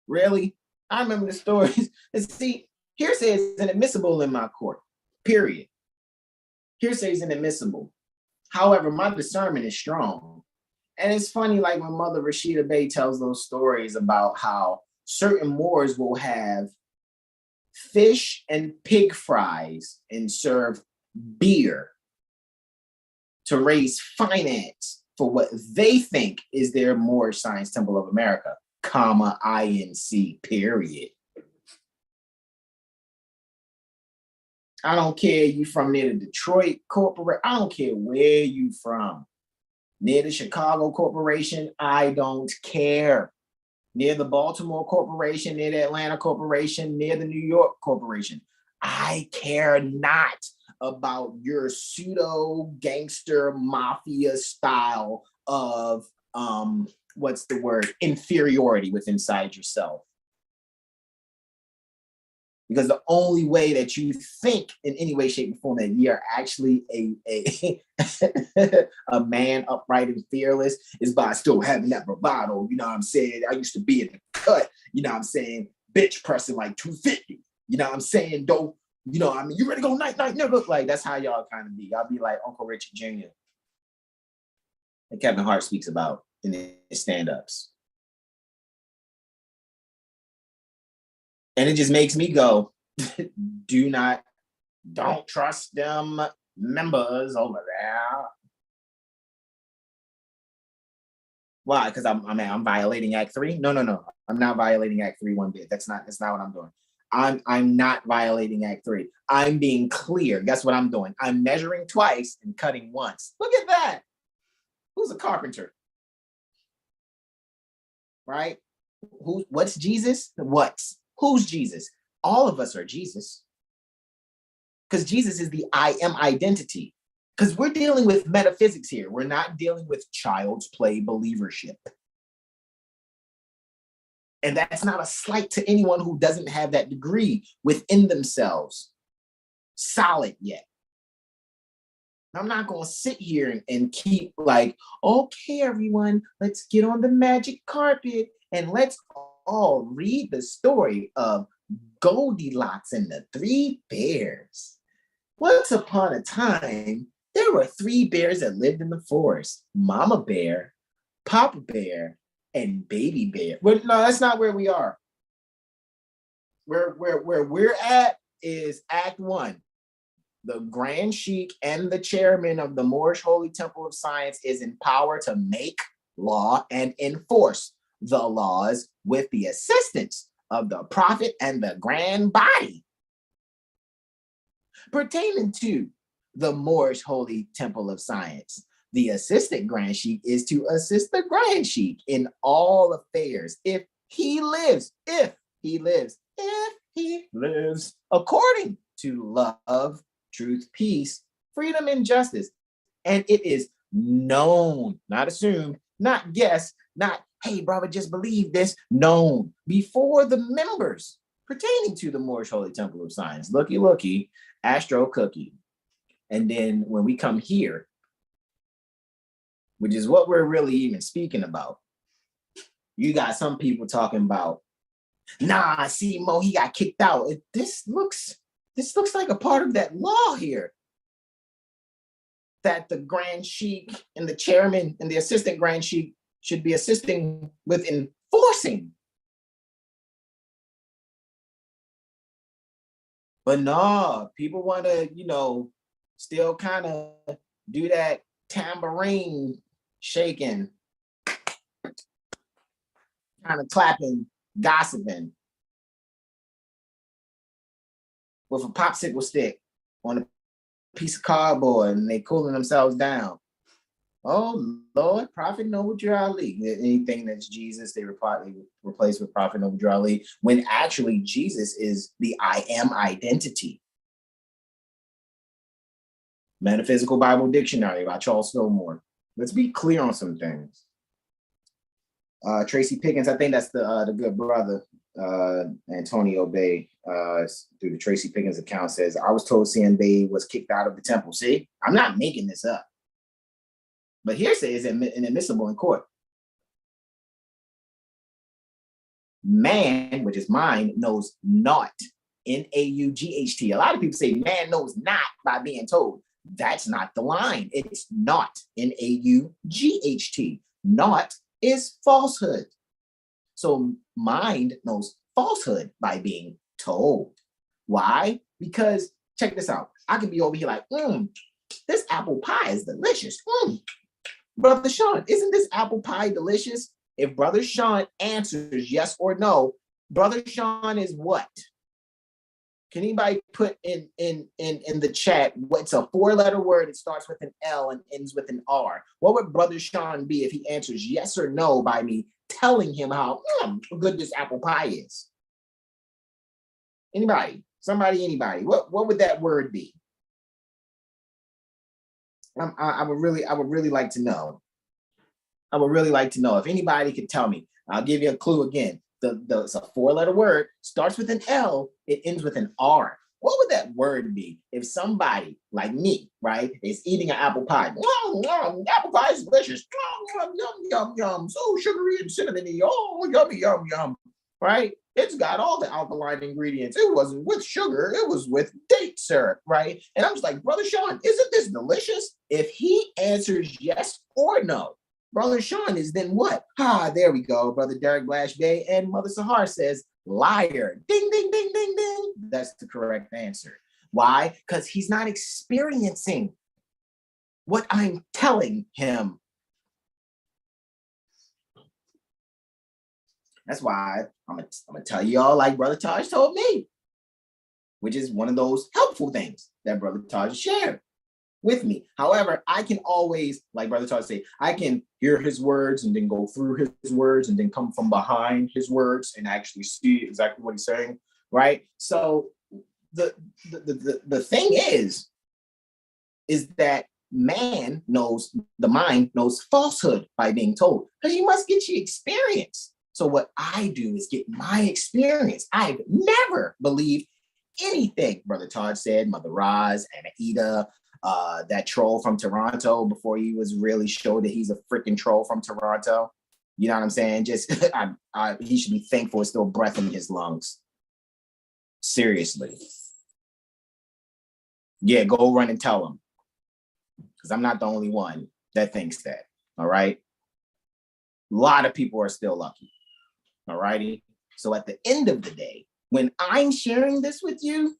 Really? I remember the stories. And see, hearsay is inadmissible in my court, period. Hearsay is inadmissible. However, my discernment is strong. And it's funny, like when Mother Rashida Bey tells those stories about how certain Moors will have fish and pig fries and serve beer to raise finance for what they think is their Moorish Science Temple of America, comma, INC, period. I don't care you from near the Detroit corporate. I don't care where you from. Near the Chicago Corporation, I don't care. Near the Baltimore Corporation, near the Atlanta Corporation, near the New York Corporation. I care not about your pseudo gangster mafia style of what's the word? Inferiority within inside yourself. Because the only way that you think in any way, shape, or form that you're actually a a man upright and fearless is by still having that bravado. You know what I'm saying? I used to be in the cut, you know what I'm saying? Bitch pressing like 250. You know what I'm saying? Don't, you know what I mean? You ready to go night, nigga? Like, that's how y'all kind of be. Y'all be like Uncle Richard Jr. that Kevin Hart speaks about in his stand-ups. And it just makes me go, don't trust them members over there. Why? Because I'm violating Act 3? No. I'm not violating Act 3 one bit. That's not what I'm doing. I'm not violating Act 3. I'm being clear. Guess what I'm doing? I'm measuring twice and cutting once. Look at that. Who's a carpenter? Right? What's Jesus? Who's Jesus? All of us are Jesus. Because Jesus is the I am identity. Because we're dealing with metaphysics here. We're not dealing with child's play believership. And that's not a slight to anyone who doesn't have that degree within themselves solid yet. I'm not going to sit here and keep like, okay, everyone, let's get on the magic carpet and let's all read the story of Goldilocks and the Three Bears. Once upon a time, there were 3 bears that lived in the forest: Mama Bear, Papa Bear, and Baby Bear. Well, no, that's not where we are. Where we're at is Act 1. The Grand Sheik and the chairman of the Moorish Holy Temple of Science is empowered to make law and enforce the laws with the assistance of the prophet and the grand body. Pertaining to the Moorish Holy Temple of Science, the assistant Grand Sheik is to assist the Grand Sheik in all affairs if he lives according to love, truth, peace, freedom, and justice. And it is known, not assumed, not guessed, not hey, brother, just believe this, known before the members pertaining to the Moorish Holy Temple of Science. Looky, looky, Astro Cookie. And then when we come here, which is what we're really even speaking about, you got some people talking about, nah, see, Mo, he got kicked out. This looks like a part of that law here, that the Grand Sheik and the chairman and the assistant Grand Sheik should be assisting with enforcing. But no, people want to, still kind of do that tambourine shaking, kind of clapping, gossiping with a popsicle stick on a piece of cardboard, and they cooling themselves down. Oh Lord, Prophet Noble Drew Ali. Anything that's Jesus, they replace with Prophet Noble Drew Ali, when actually Jesus is the I am identity. Metaphysical Bible Dictionary by Charles Moor. Let's be clear on some things. Tracy Pickens, I think that's the good brother, Antonio Bay, through the Tracy Pickens account, says, I was told CN Bay was kicked out of the temple. See, I'm not making this up. But hearsay is inadmissible in court. Man, which is mind, knows not. N-A-U-G-H-T. A lot of people say man knows not by being told. That's not the line. It's not. N-A-U-G-H-T. Not is falsehood. So mind knows falsehood by being told. Why? Because check this out. I can be over here like, this apple pie is delicious. Brother Sean, isn't this apple pie delicious? If Brother Sean answers yes or no, Brother Sean is what? Can anybody put in the chat what's a 4-letter word? It starts with an L and ends with an R. What would Brother Sean be if he answers yes or no by me telling him how good this apple pie is? Anybody? Somebody? Anybody? What would that word be? I would really like to know. I would really like to know if anybody could tell me. I'll give you a clue again. It's a 4-letter word, starts with an L, it ends with an R. What would that word be if somebody like me, right, is eating an apple pie? Apple pie is delicious. Yum, yum, yum, yum. So sugary and cinnamony. Oh, yummy, yum, yum. Right? It's got all the alkaline ingredients. It wasn't with sugar. It was with date syrup, right? And I'm just like, Brother Sean, isn't this delicious? If he answers yes or no, Brother Sean is then what? There we go. Brother Derek Blash Bay and Mother Sahar says, liar. Ding, ding, ding, ding, ding. That's the correct answer. Why? Because he's not experiencing what I'm telling him. That's why I'm gonna tell y'all like Brother Taj told me, which is one of those helpful things that Brother Taj shared with me. However, I can always, like Brother Taj say, I can hear his words and then go through his words and then come from behind his words and actually see exactly what he's saying, right? So the thing is that man knows, the mind knows falsehood by being told, because you must get your experience. So what I do is get my experience. I've never believed anything Brother Todd said, Mother Roz, and Aida, that troll from Toronto, before he was really showed that he's a freaking troll from Toronto. You know what I'm saying? Just he should be thankful it's still breath in his lungs. Seriously. Yeah, go run and tell him. Because I'm not the only one that thinks that. All right. A lot of people are still lucky. All righty. So at the end of the day, when I'm sharing this with you,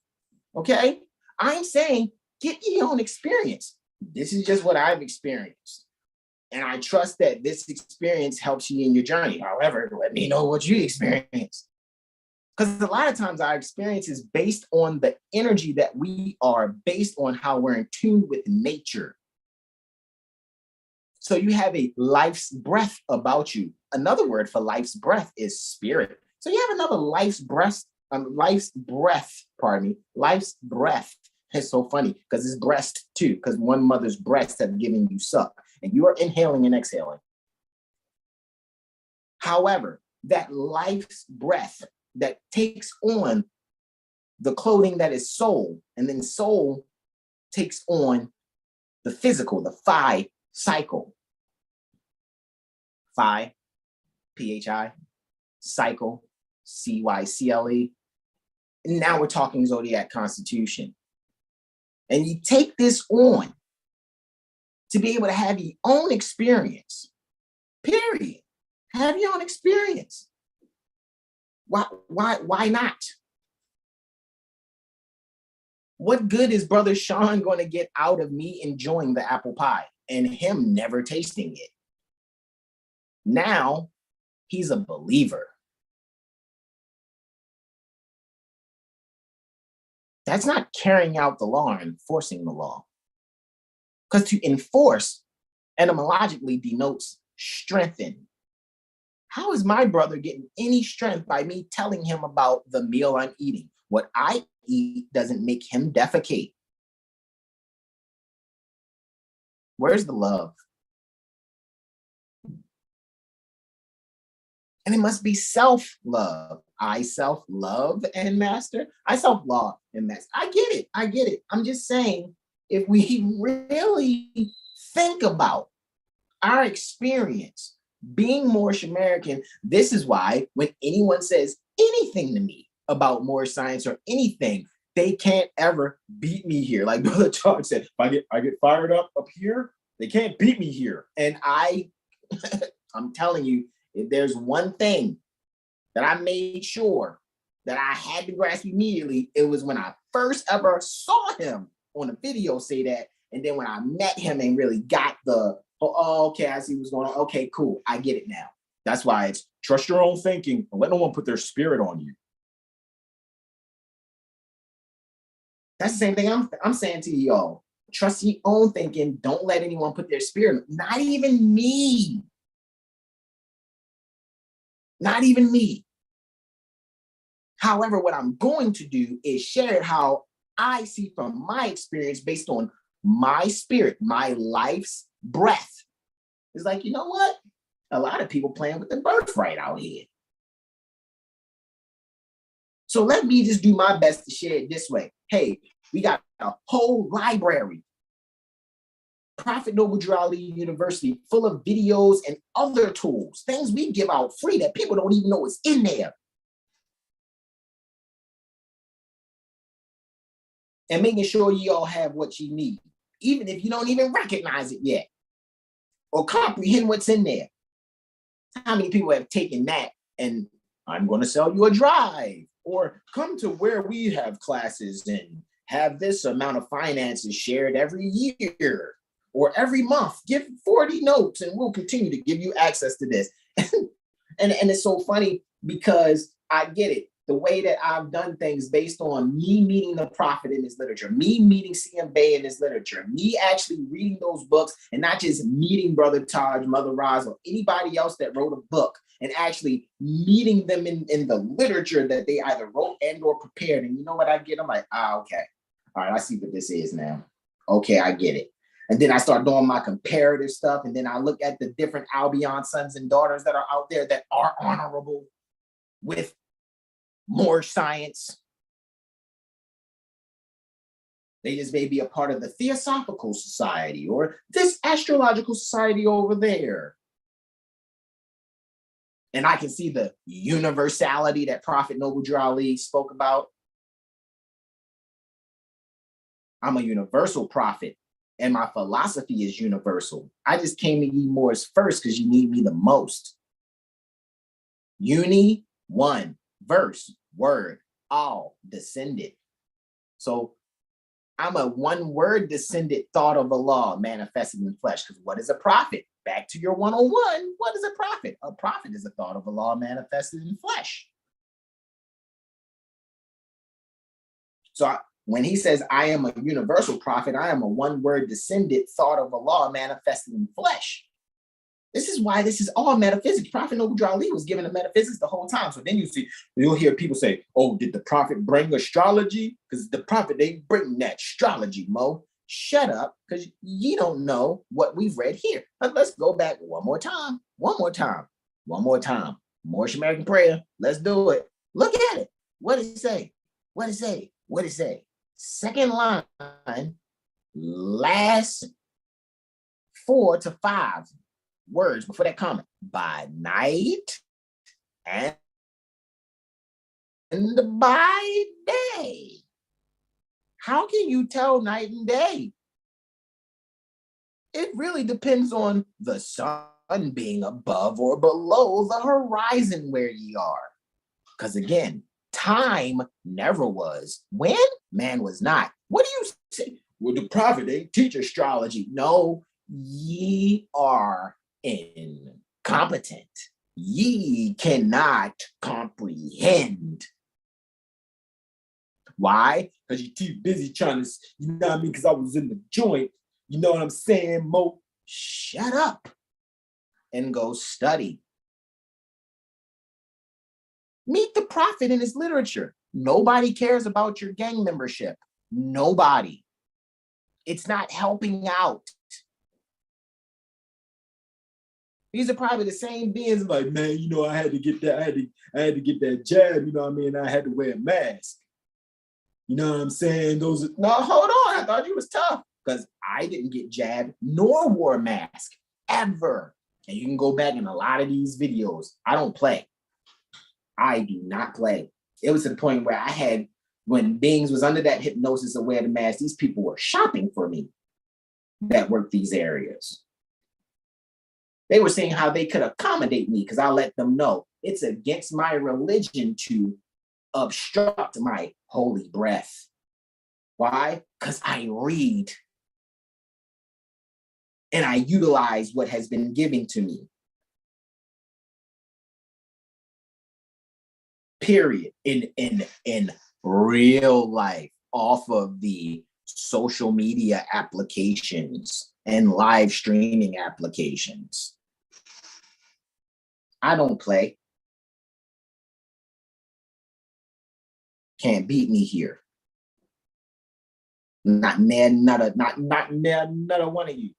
okay, I'm saying, get your own experience. This is just what I've experienced. And I trust that this experience helps you in your journey. However, let me know what you experienced. Because a lot of times our experience is based on the energy that we are, based on how we're in tune with nature. So you have a life's breath about you. Another word for life's breath is spirit. So you have another life's breath, life's breath. It's so funny because it's breast too, because one mother's breasts have given you suck, and you are inhaling and exhaling. However, that life's breath that takes on the clothing that is soul, and then soul takes on the physical, the phi cycle. Phi, PHI, cycle, CYCLE. And now we're talking Zodiac Constitution. And you take this on to be able to have your own experience, period. Have your own experience. Why not? What good is Brother Sean going to get out of me enjoying the apple pie and him never tasting it? Now he's a believer. That's not carrying out the law or enforcing the law. Because to enforce etymologically denotes strengthen. How is my brother getting any strength by me telling him about the meal I'm eating? What I eat doesn't make him defecate. Where's the love? And it must be self-love. I self-love and master. I self-love and master. I get it. I'm just saying, if we really think about our experience being Moorish American, this is why when anyone says anything to me about Moorish science or anything, they can't ever beat me here. Like Brother Charles said, if I get fired up here, they can't beat me here. And I'm telling you, if there's one thing that I made sure that I had to grasp immediately, it was when I first ever saw him on a video say that. And then when I met him and really got the, okay, I see what's going on. Okay, cool. I get it now. That's why it's trust your own thinking and let no one put their spirit on you. That's the same thing I'm saying to y'all. Trust your own thinking. Don't let anyone put their spirit, not even me. Not even me. However, what I'm going to do is share how I see from my experience based on my spirit, my life's breath. It's like, you know what? A lot of people playing with the birthright out here. So let me just do my best to share it this way. Hey, we got a whole library, Prophet Noble Duality University, full of videos and other tools, things we give out free that people don't even know is in there. And making sure you all have what you need, even if you don't even recognize it yet or comprehend what's in there. How many people have taken that and I'm going to sell you a drive, or come to where we have classes and have this amount of finances shared every year or every month, give 40 notes and we'll continue to give you access to this. and it's so funny because I get it. The way that I've done things based on me meeting the prophet in his literature, me meeting C.M. Bay in his literature, me actually reading those books and not just meeting Brother Taj, Mother Roz, or anybody else that wrote a book and actually meeting them in the literature that they either wrote and or prepared. And you know what I get? I'm like, okay. All right, I see what this is now. Okay, I get it. And then I start doing my comparative stuff. And then I look at the different Albion sons and daughters that are out there that are honorable with more science. They just may be a part of the Theosophical Society or this astrological society over there. And I can see the universality that Prophet Noble Drew Ali spoke about. I'm a universal prophet and my philosophy is universal. I just came to ye Moors first because you need me the most. Uni, one, verse, word, all, descended. So I'm a one-word descended thought of Allah manifested in flesh. Because what is a prophet? Back to your 101. What is a prophet? A prophet is a thought of Allah manifested in flesh. So when he says, I am a universal prophet, I am a one-word descended thought of Allah manifested in flesh. This is why this is all metaphysics. Prophet Noble Drew Ali was given a metaphysics the whole time. So then you'll hear people say, oh, did the prophet bring astrology? Because the prophet, they bring that astrology, Mo. Shut up, because you don't know what we've read here. Let's go back one more time. One more time. Moorish American prayer. Let's do it. Look at it. What does it say? What does it say? What does it say? Second line, last 4 to 5 words before that comment. By night and by day. How can you tell night and day? It really depends on the sun being above or below the horizon where ye are. Because again, time never was. When? Man was not. What do you say? Well, the prophet ain't teach astrology. No, ye are incompetent. Ye cannot comprehend. Why? Because you're too busy trying to, you know what I mean? Because I was in the joint. You know what I'm saying, Mo? Shut up and go study. Meet the prophet in his literature. Nobody cares about your gang membership. Nobody. It's not helping out. These are probably the same beings like, man, you know, I had to get that, I had to get that jab, you know what I mean? I had to wear a mask. You know what I'm saying? No, hold on. I thought you was tough. Because I didn't get jabbed nor wore a mask ever. And you can go back in a lot of these videos. I don't play. I do not play. It was to the point where I had, when beings was under that hypnosis of wear the mask, these people were shopping for me that worked these areas. They were saying how they could accommodate me because I let them know it's against my religion to obstruct my holy breath. Why? Because I read and I utilize what has been given to me. Period. In real life, off of the social media applications and live streaming applications. I don't play. Can't beat me here. Not one of you.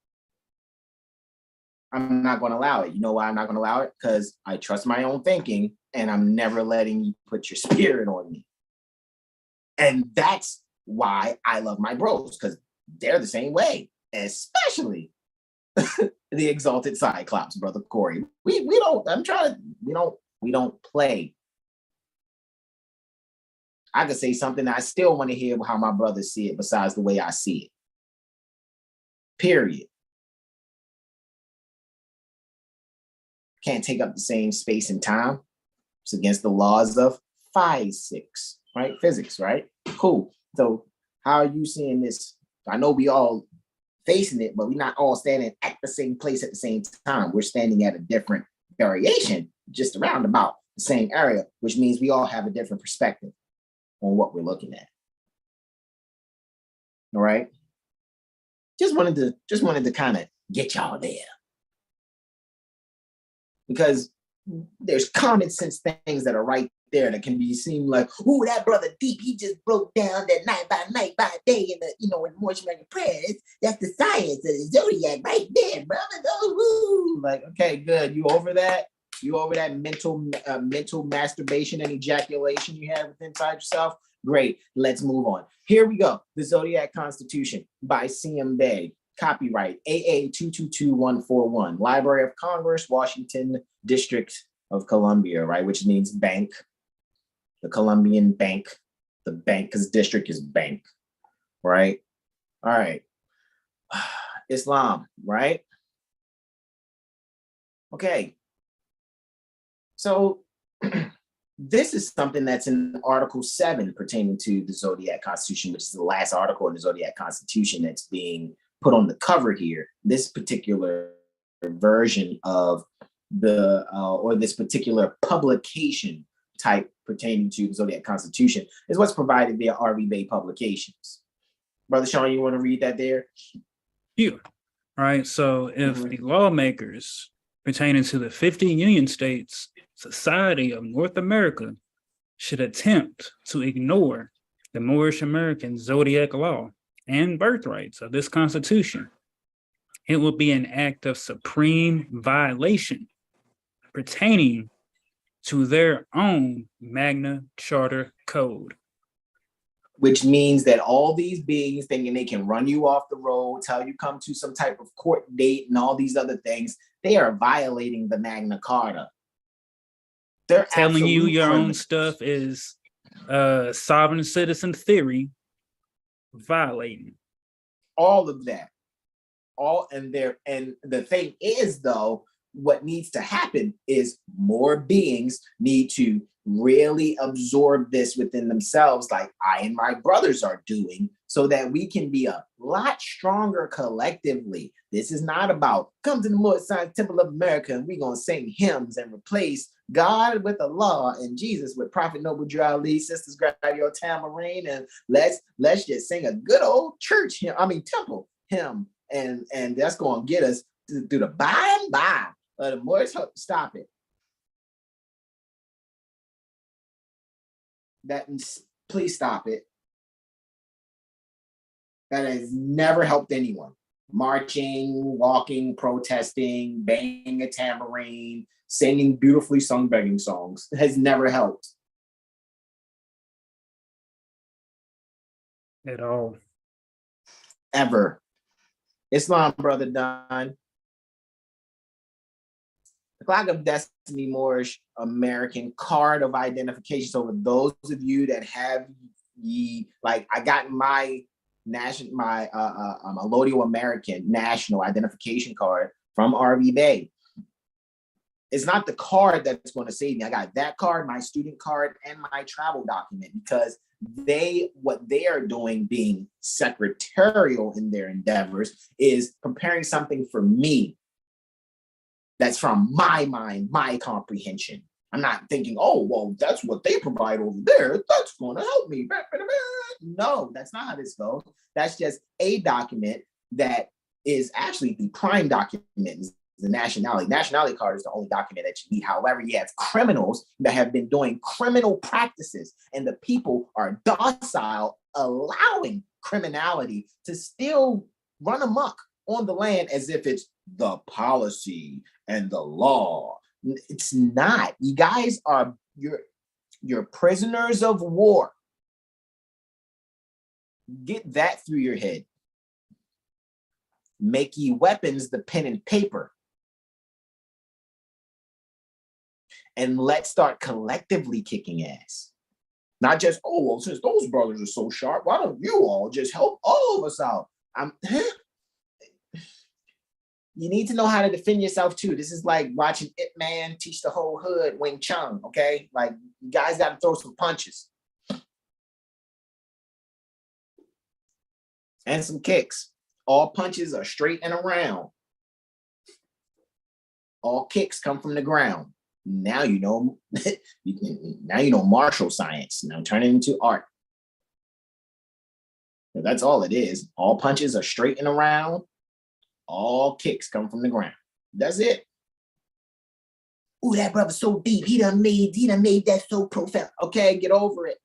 I'm not going to allow it. You know why I'm not going to allow it? Because I trust my own thinking and I'm never letting you put your spirit on me. And that's why I love my bros, because they're the same way, especially the exalted Cyclops, brother Corey. We don't play. I could say something I still want to hear how my brothers see it besides the way I see it. Period. Can't take up the same space and time. It's against the laws of physics, right? Physics, right? Cool. So how are you seeing this? I know we all facing it, but we're not all standing at the same place at the same time. We're standing at a different variation, just around about the same area, which means we all have a different perspective on what we're looking at. All right. Just wanted to kind of get y'all there. Because there's common sense things that are right there that can be seen like, ooh, that brother deep, he just broke down that night by day in the, in Moorish American prayer. That's the science of the Zodiac right there, brother. Ooh. Like, okay, good. You over that? You over that mental masturbation and ejaculation you have within inside yourself? Great. Let's move on. Here we go. The Zodiac Constitution by C.M. Bay. Copyright AA 222141. Library of Congress, Washington District of Columbia, right? Which means bank. The Columbian Bank. The bank, because district is bank, right? All right. Islam, right? Okay. So this is something that's in Article 7 pertaining to the Zodiac Constitution, which is the last article in the Zodiac Constitution that's being put on the cover here. This particular version of the, or this particular publication type pertaining to the Zodiac Constitution is what's provided via R.V. Bay Publications. Brother Sean, you want to read that there? Yeah. All right. So if the lawmakers pertaining to the 50 Union States Society of North America should attempt to ignore the Moorish American Zodiac law and birthrights of this Constitution, it will be an act of supreme violation pertaining to their own Magna Charta code. Which means that all these beings thinking they can run you off the road, tell you come to some type of court date and all these other things, they are violating the Magna Carta. They're Telling you absolute your own criminals. stuff is sovereign citizen theory violating. All of that. And the thing is, though, what needs to happen is more beings need to really absorb this within themselves, like I and my brothers are doing, so that we can be a lot stronger collectively. This is not about come to the Moor Science Temple of America and we're gonna sing hymns and replace God with Allah and Jesus with Prophet Noble Drew Ali, Sisters grab your tambourine, and let's just sing a good old church hymn, temple hymn, and that's gonna get us through the by and by. The Moors, stop it. Please stop it. That has never helped anyone. Marching, walking, protesting, banging a tambourine, singing beautifully sung begging songs has never helped. At all. Ever. Islam, Brother Don. The Clock of Destiny Moorish American card of identification. So for those of you that have I got my national, my Melodio American national identification card from RV Bay. It's not the card that's going to save me. I got that card, my student card, and my travel document, because what they are doing, being secretarial in their endeavors, is preparing something for me that's from my mind, my comprehension. I'm not thinking, oh, well, that's what they provide over there, that's going to help me. No, that's not how this goes. That's just a document that is actually the prime document, the nationality. Nationality card is the only document that you need. However, you have criminals that have been doing criminal practices, and the people are docile, allowing criminality to still run amok on the land as if it's the policy and the law. It's not. You guys are you're prisoners of war. Get that through your head. Make ye weapons the pen and paper. And let's start collectively kicking ass. Not just, oh, well, since those brothers are so sharp, why don't you all just help all of us out? You need to know how to defend yourself too. This is like watching Ip Man teach the whole hood Wing Chun, okay? Like, you guys got to throw some punches. And some kicks. All punches are straight and around. All kicks come from the ground. Now you know, now you know martial science. Now turn it into art. That's all it is. All punches are straight and around. All kicks come from the ground. That's it. Ooh, that brother's so deep. He done made that so profound. Okay, get over it.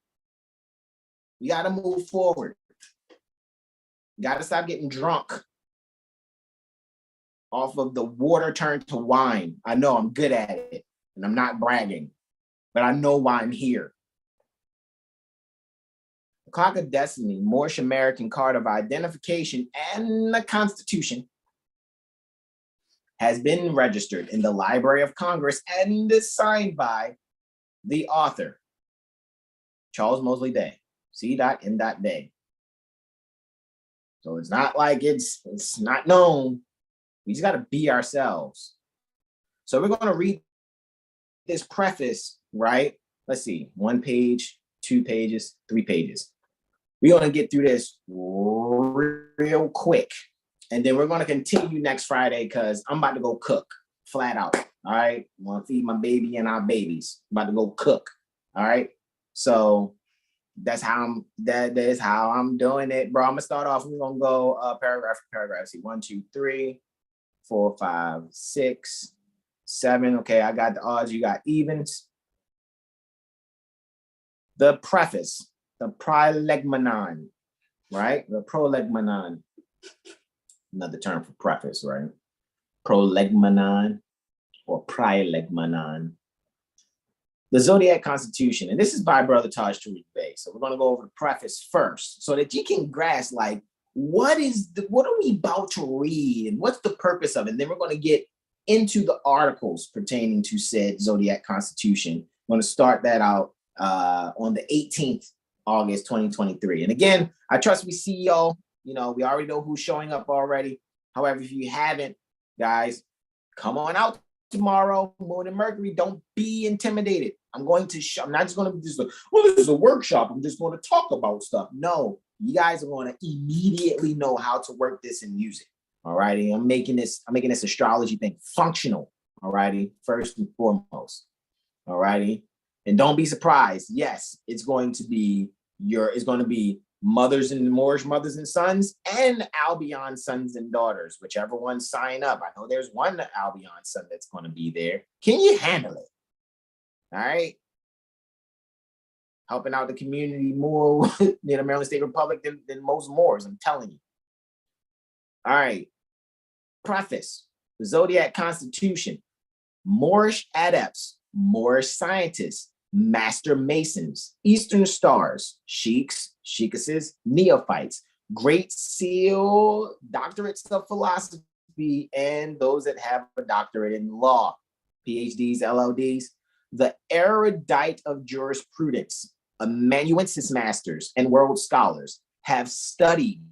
You gotta move forward. You gotta stop getting drunk off of the water turned to wine. I know I'm good at it, and I'm not bragging, but I know why I'm here. The Clock of Destiny, Moorish American card of identification, and the Constitution has been registered in the Library of Congress and is signed by the author, Charles Mosley Day, C.M. Day. So it's not like it's not known. We just got to be ourselves. So we're going to read this preface, right? Let's see, 1 page, 2 pages, 3 pages. We're going to get through this real quick. And then we're going to continue next Friday because I'm about to go cook flat out. All right. I'm going to feed my baby and our babies. I'm about to go cook. All right. So that is how I'm doing it, bro. I'm going to start off. We're going to go paragraph for paragraph. See, 1, 2, 3, 4, 5, 6, 7. Okay. I got the odds. You got evens. The preface, the prolegmenon, right? The prolegmenon. Another term for preface, right? Prolegmenon. or Praelegmanon. The Zodiac Constitution, and this is by Brother Taj Tariq Bey. So we're going to go over the preface first so that you can grasp like, what are we about to read and what's the purpose of it? And then we're going to get into the articles pertaining to said Zodiac Constitution. I'm going to start that out on the 18th August 2023. And again, I trust we see y'all. We already know who's showing up already. However, if you haven't, guys, come on out tomorrow, Moon and Mercury. Don't be intimidated. I'm not just going to be just like, well, this is a workshop. I'm just going to talk about stuff. No, you guys are going to immediately know how to work this and use it. All righty. I'm making this astrology thing functional. All righty. First and foremost. All righty. And don't be surprised. Yes, it's going to be mothers and Moorish mothers and sons and Albion sons and daughters, whichever one sign up. I know there's one Albion son that's going to be there. Can you handle it? All right. Helping out the community more in the Maryland State Republic than most Moors, I'm telling you. All right. Preface. The Zodiac Constitution. Moorish adepts, Moorish scientists, master masons, Eastern stars, sheiks, sheikesses, neophytes, great seal, doctorates of philosophy, and those that have a doctorate in law, PhDs, LLDs, the erudite of jurisprudence, amanuensis masters, and world scholars have studied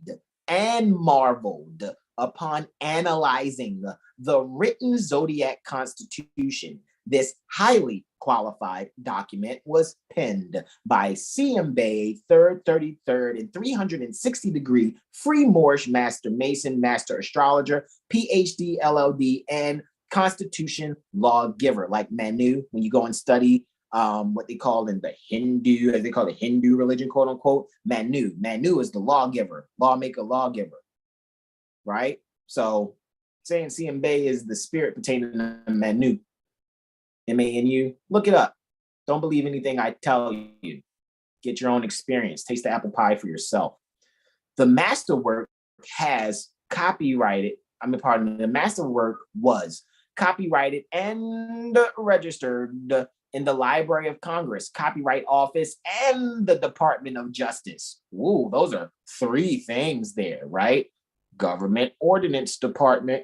and marveled upon analyzing the written Zodiac Constitution. This highly qualified document was penned by CMBA 3rd, 33rd, and 360-degree free Moorish master mason, master astrologer, PhD, LLD, and Constitution lawgiver, like Manu, when you go and study what they call in the Hindu, as they call the Hindu religion, quote unquote, Manu. Manu is the lawgiver, lawmaker, lawgiver, right? So saying CMBA is the spirit pertaining to Manu, M-A-N-U, look it up. Don't believe anything I tell you. Get your own experience. Taste the apple pie for yourself. The masterwork the masterwork was copyrighted and registered in the Library of Congress, Copyright Office, and the Department of Justice. Ooh, those are three things there, right? Government Ordinance Department,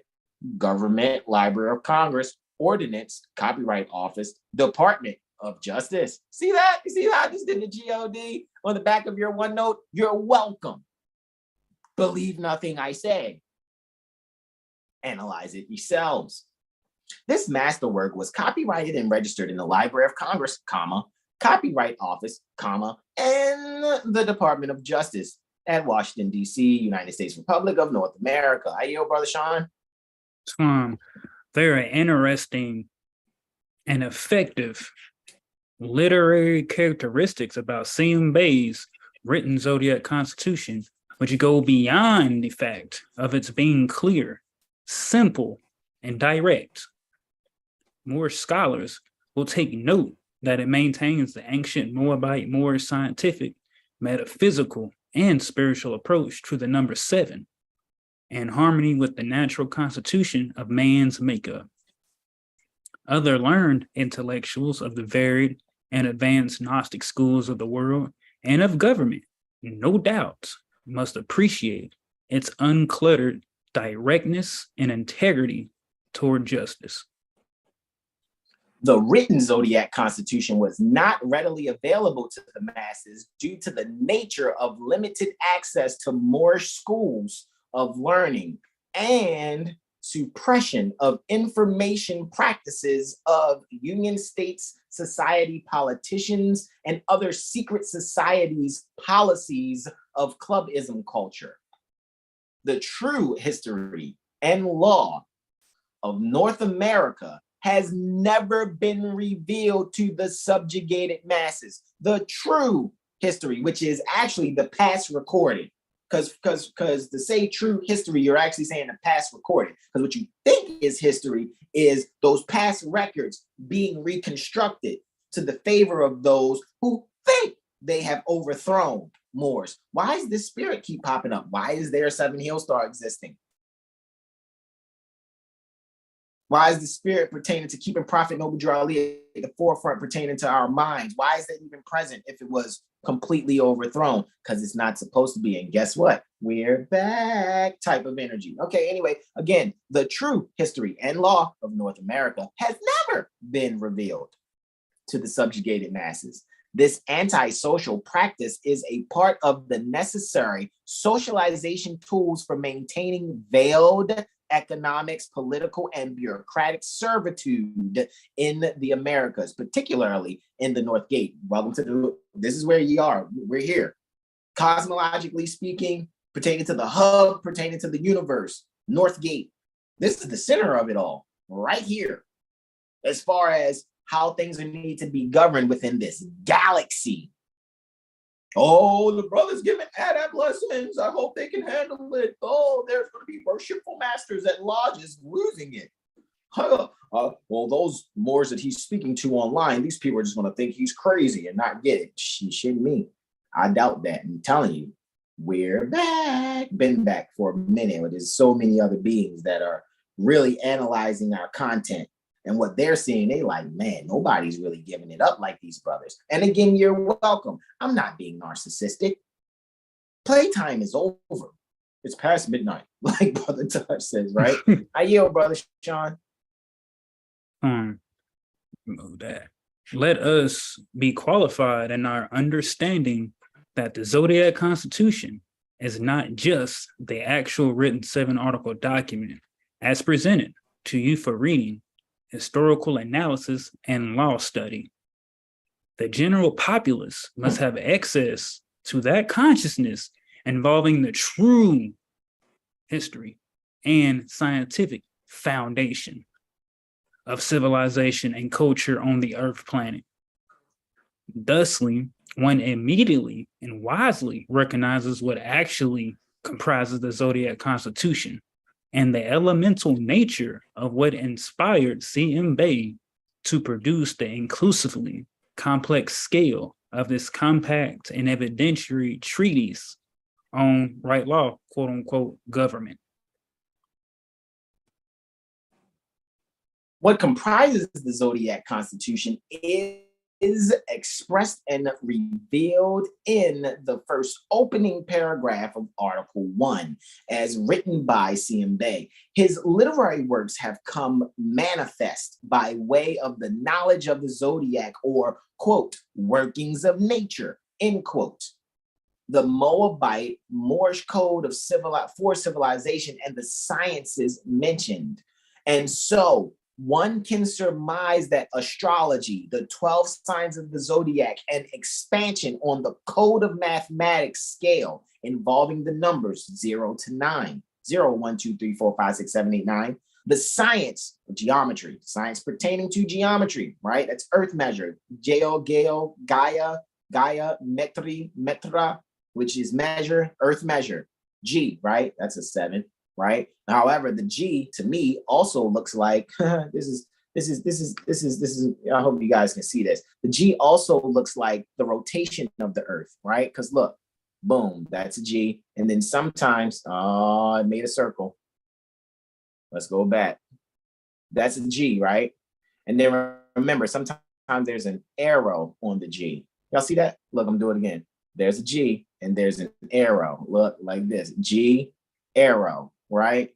Government Library of Congress, Ordinance, Copyright Office, Department of Justice. See that? You see how I just did the G-O-D on the back of your OneNote? You're welcome. Believe nothing I say. Analyze it yourselves. This masterwork was copyrighted and registered in the Library of Congress, Copyright Office, and the Department of Justice at Washington, D.C., United States Republic of North America. How you, Brother Sean? Very interesting and effective literary characteristics about CMBA's written Zodiac Constitution, which go beyond the fact of its being clear, simple, and direct. More scholars will take note that it maintains the ancient Moabite Moorish scientific, metaphysical, and spiritual approach to the number 7, in harmony with the natural constitution of man's makeup. Other learned intellectuals of the varied and advanced Gnostic schools of the world and of government, no doubt, must appreciate its uncluttered directness and integrity toward justice. The written Zodiac Constitution was not readily available to the masses due to the nature of limited access to Moorish schools of learning and suppression of information practices of Union States society politicians and other secret societies' policies of clubism culture. The true history and law of North America has never been revealed to the subjugated masses. The true history, which is actually the past recorded. Because to say true history, you're actually saying the past recorded. Because what you think is history is those past records being reconstructed to the favor of those who think they have overthrown Moors. Why does this spirit keep popping up? Why is there a 7 heel star existing? Why is the spirit pertaining to keeping Prophet Noble Drew Ali at the forefront pertaining to our minds? Why is that even present if it was completely overthrown? Because it's not supposed to be. And guess what? We're back type of energy. Okay, anyway, again, the true history and law of North America has never been revealed to the subjugated masses. This antisocial practice is a part of the necessary socialization tools for maintaining veiled economics, political, and bureaucratic servitude in the Americas, particularly in the North Gate. Welcome to this is where you are. We're here. Cosmologically speaking, pertaining to the hub, pertaining to the universe, North Gate. This is the center of it all, right here. As far as how things need to be governed within this galaxy. Oh, the brothers giving ADAP lessons. I hope they can handle it. Oh, there's going to be worshipful masters at lodges losing it. Well, those Moors that he's speaking to online, these people are just going to think he's crazy and not get it. She shouldn't me. I doubt that. I'm telling you, we're back. Been back for a minute. But there's so many other beings that are really analyzing our content. And what they're seeing, they like, man, nobody's really giving it up like these brothers. And again, you're welcome. I'm not being narcissistic. Playtime is over. It's past midnight, like Brother Touch says, right? I yield, Brother Sean. Move that. Let us be qualified in our understanding that the Zodiac Constitution is not just the actual written 7-article document as presented to you for reading, historical analysis, and law study. The general populace must have access to that consciousness involving the true history and scientific foundation of civilization and culture on the Earth planet. Thusly, one immediately and wisely recognizes what actually comprises the Zodiac Constitution and the elemental nature of what inspired C.M. Bay to produce the inclusively complex scale of this compact and evidentiary treatise on right law, quote unquote, government. What comprises the Zodiac Constitution is expressed and revealed in the first opening paragraph of Article 1, as written by C.M. Bay. His literary works have come manifest by way of the knowledge of the Zodiac, or, quote, workings of nature, end quote. The Moabite Moorish code of for civilization and the sciences mentioned. And so one can surmise that astrology, the 12 signs of the zodiac, and expansion on the code of mathematics scale involving the numbers 0 to 9, 0, 1, 2, 3, 4, 5, 6, 7, 8, 9, the science of geometry, science pertaining to geometry, right? That's earth measure, Geo, Gaia, metri, metra, which is measure, earth measure, G, right? That's a 7. Right. However, the G to me also looks like this is. I hope you guys can see this. The G also looks like the rotation of the Earth, right? Because look, boom, that's a G. And then sometimes, it made a circle. Let's go back. That's a G, right? And then remember, sometimes there's an arrow on the G. Y'all see that? Look, I'm doing it again. There's a G and there's an arrow. Look like this. G, arrow. Right?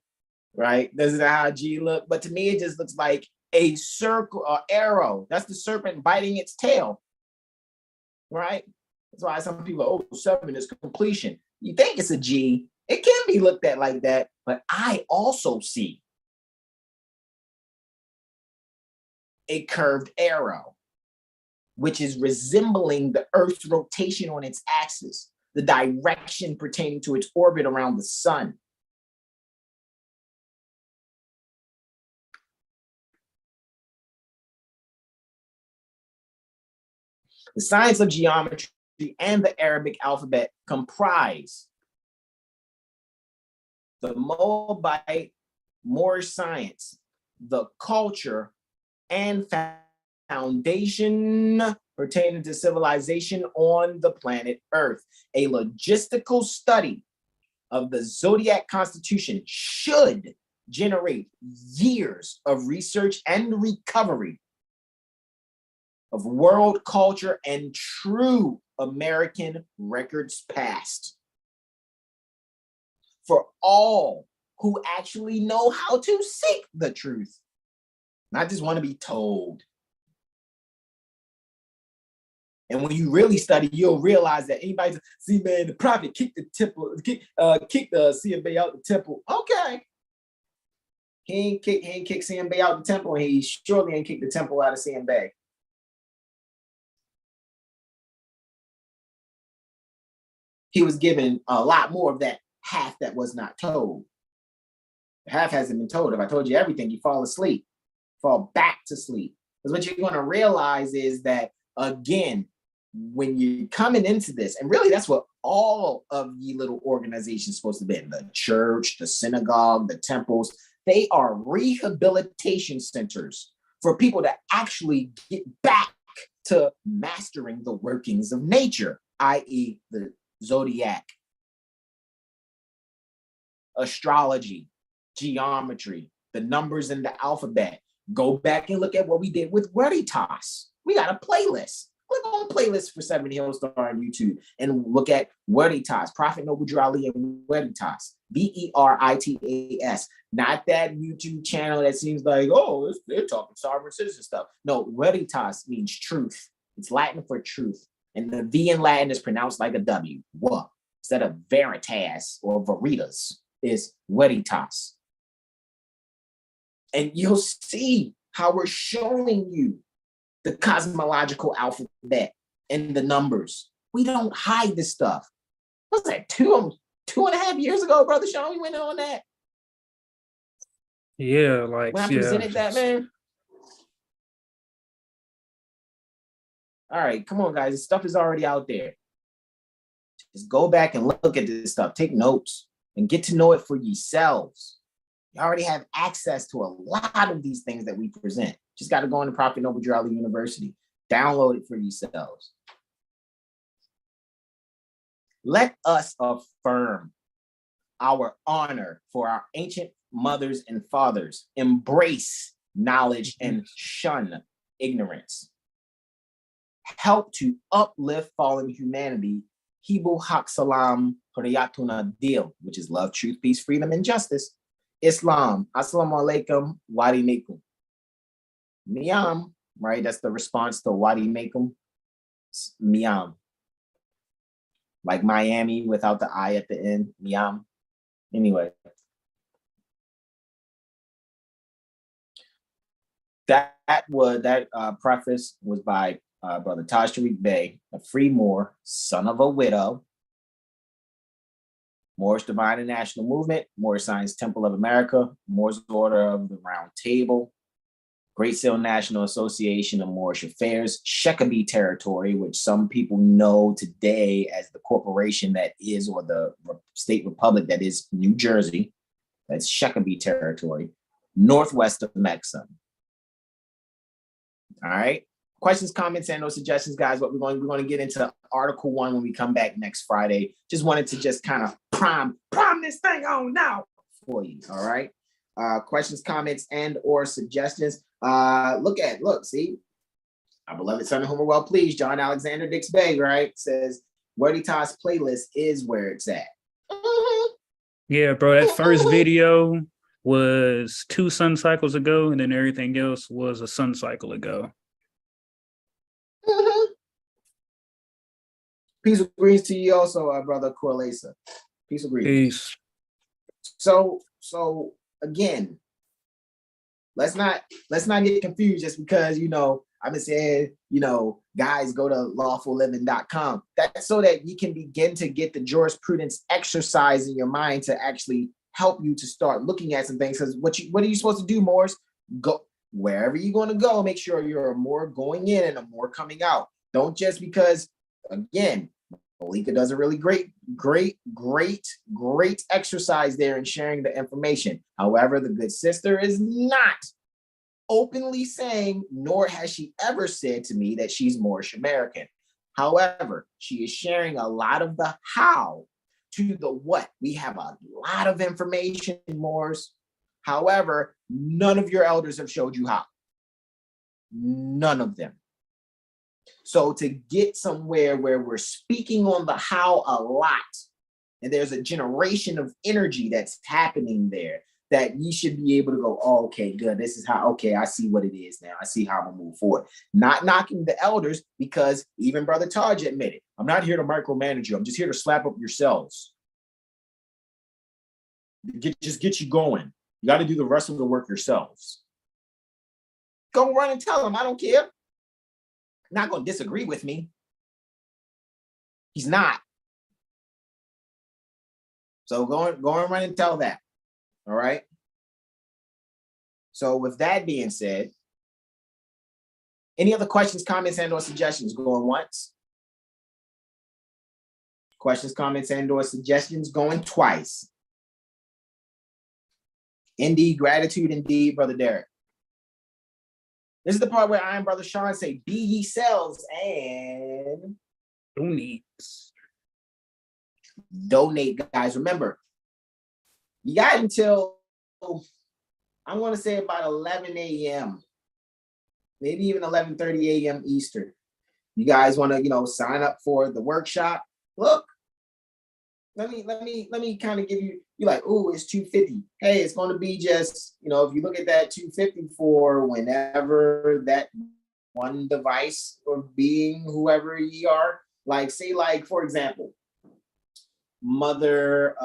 This is how a G look. But to me, it just looks like a circle or arrow. That's the serpent biting its tail. Right? That's why some people, 7 is completion. You think it's a G. It can be looked at like that. But I also see a curved arrow, which is resembling the Earth's rotation on its axis, the direction pertaining to its orbit around the sun. The science of geometry and the Arabic alphabet comprise the Moabite Moorish science, the culture and foundation pertaining to civilization on the planet Earth. A logistical study of the Zodiac Constitution should generate years of research and recovery of world culture and true American records past for all who actually know how to seek the truth, not just want to be told. And when you really study, you'll realize that anybody see, man, the prophet kicked the temple, kicked the CMB out the temple. Okay. He ain't kick CMB out the temple, and he surely ain't kicked the temple out of CMB. He was given a lot more of that half that was not told. The half hasn't been told. If I told you everything, you fall asleep, fall back to sleep. Because what you're going to realize is that, again, when you're coming into this, and really that's what all of ye little organizations supposed to be, the church, the synagogue, the temples, they are rehabilitation centers for people to actually get back to mastering the workings of nature, i.e. the Zodiac, astrology, geometry, the numbers in the alphabet. Go back and look at what we did with Veritas. We got a playlist. Click on playlist for 7 Hill Star on YouTube and look at Veritas, Prophet Noble Drew Ali and Veritas, Veritas, not that YouTube channel that seems like, oh, they're talking sovereign citizen stuff. No, Veritas means truth. It's Latin for truth. And the V in Latin is pronounced like a W. What? Instead of veritas or veritas, is Veritas. And you'll see how we're showing you the cosmological alphabet and the numbers. We don't hide this stuff. What's that, 2.5 years ago, Brother Sean, we went on that? Yeah, like, when I presented that, man. All right, come on, guys. This stuff is already out there. Just go back and look at this stuff. Take notes and get to know it for yourselves. You already have access to a lot of these things that we present. Just got to go into Prophet Noble Drew Ali University. Download it for yourselves. Let us affirm our honor for our ancient mothers and fathers. Embrace knowledge and shun ignorance. Help to uplift fallen humanity. Hibu Haq Salam Hurriyatuna Dil, which is love, truth, peace, freedom, and justice. Islam, Assalamu alaikum, Wadi Mekum. Miyam, right? That's the response to Wadi Mekum. Miyam. Like Miami without the I at the end. Miyam. Anyway. That preface was by Brother Taj Tariq Bey, a free Moor, son of a widow. Moorish Divine and National Movement, Moorish Science Temple of America, Moorish Order of the Round Table, Great Seal National Association of Moorish Affairs, Shekabee Territory, which some people know today as the corporation that is, or the state republic that is New Jersey. That's Shekabee Territory, northwest of Mexico. All right. Questions, comments, and no suggestions, guys. What we're going to get into Article 1 when we come back next Friday. Just wanted to just kind of prime this thing on now for you. All right. Questions, comments, and or suggestions. Look, see, our beloved son of whom we're well pleased, John Alexander Dix Bay, right? Says Veritas playlist is where it's at. Yeah, bro. That first video was 2 sun cycles ago, and then everything else was a sun cycle ago. Peace of greens to you also, brother Corlesa. Peace of greens. Peace. So again, let's not get confused just because, I've been saying, guys, go to lawfulliving.com. That's so that you can begin to get the jurisprudence exercise in your mind to actually help you to start looking at some things. Because what are you supposed to do, Moors? Go wherever you're going to go, make sure you're a Moor going in and a Moor coming out. Don't just because, again, Malika does a really great exercise there in sharing the information. However, the good sister is not openly saying, nor has she ever said to me that she's Moorish American. However, she is sharing a lot of the how to the what. We have a lot of information, Moors. However, none of your elders have showed you how. None of them. So to get somewhere where we're speaking on the how a lot, and there's a generation of energy that's happening there, that you should be able to go, oh, okay, good. This is how, okay, I see what it is now. I see how I'm gonna move forward. Not knocking the elders, because even Brother Taj admitted, I'm not here to micromanage you. I'm just here to slap up yourselves. Just get you going. You got to do the rest of the work yourselves. Go run and tell him, I don't care. Not going to disagree with me. He's not. So go and run and tell that. All right. So with that being said, any other questions, comments, and or suggestions? Going once. Questions, comments, and or suggestions? Going twice. Indeed, gratitude indeed, Brother Derek. This is the part where I and Brother Sean say, be ye selves and donate, guys. Remember, you got until, I'm going to say about 11 a.m., maybe even 11:30 a.m. Eastern. You guys want to, sign up for the workshop. Look, let me kind of give you, you're like, oh, it's $250. Hey, it's going to be just, if you look at that $250 for whenever that one device or being, whoever ye are, like, say, like, for example, Brother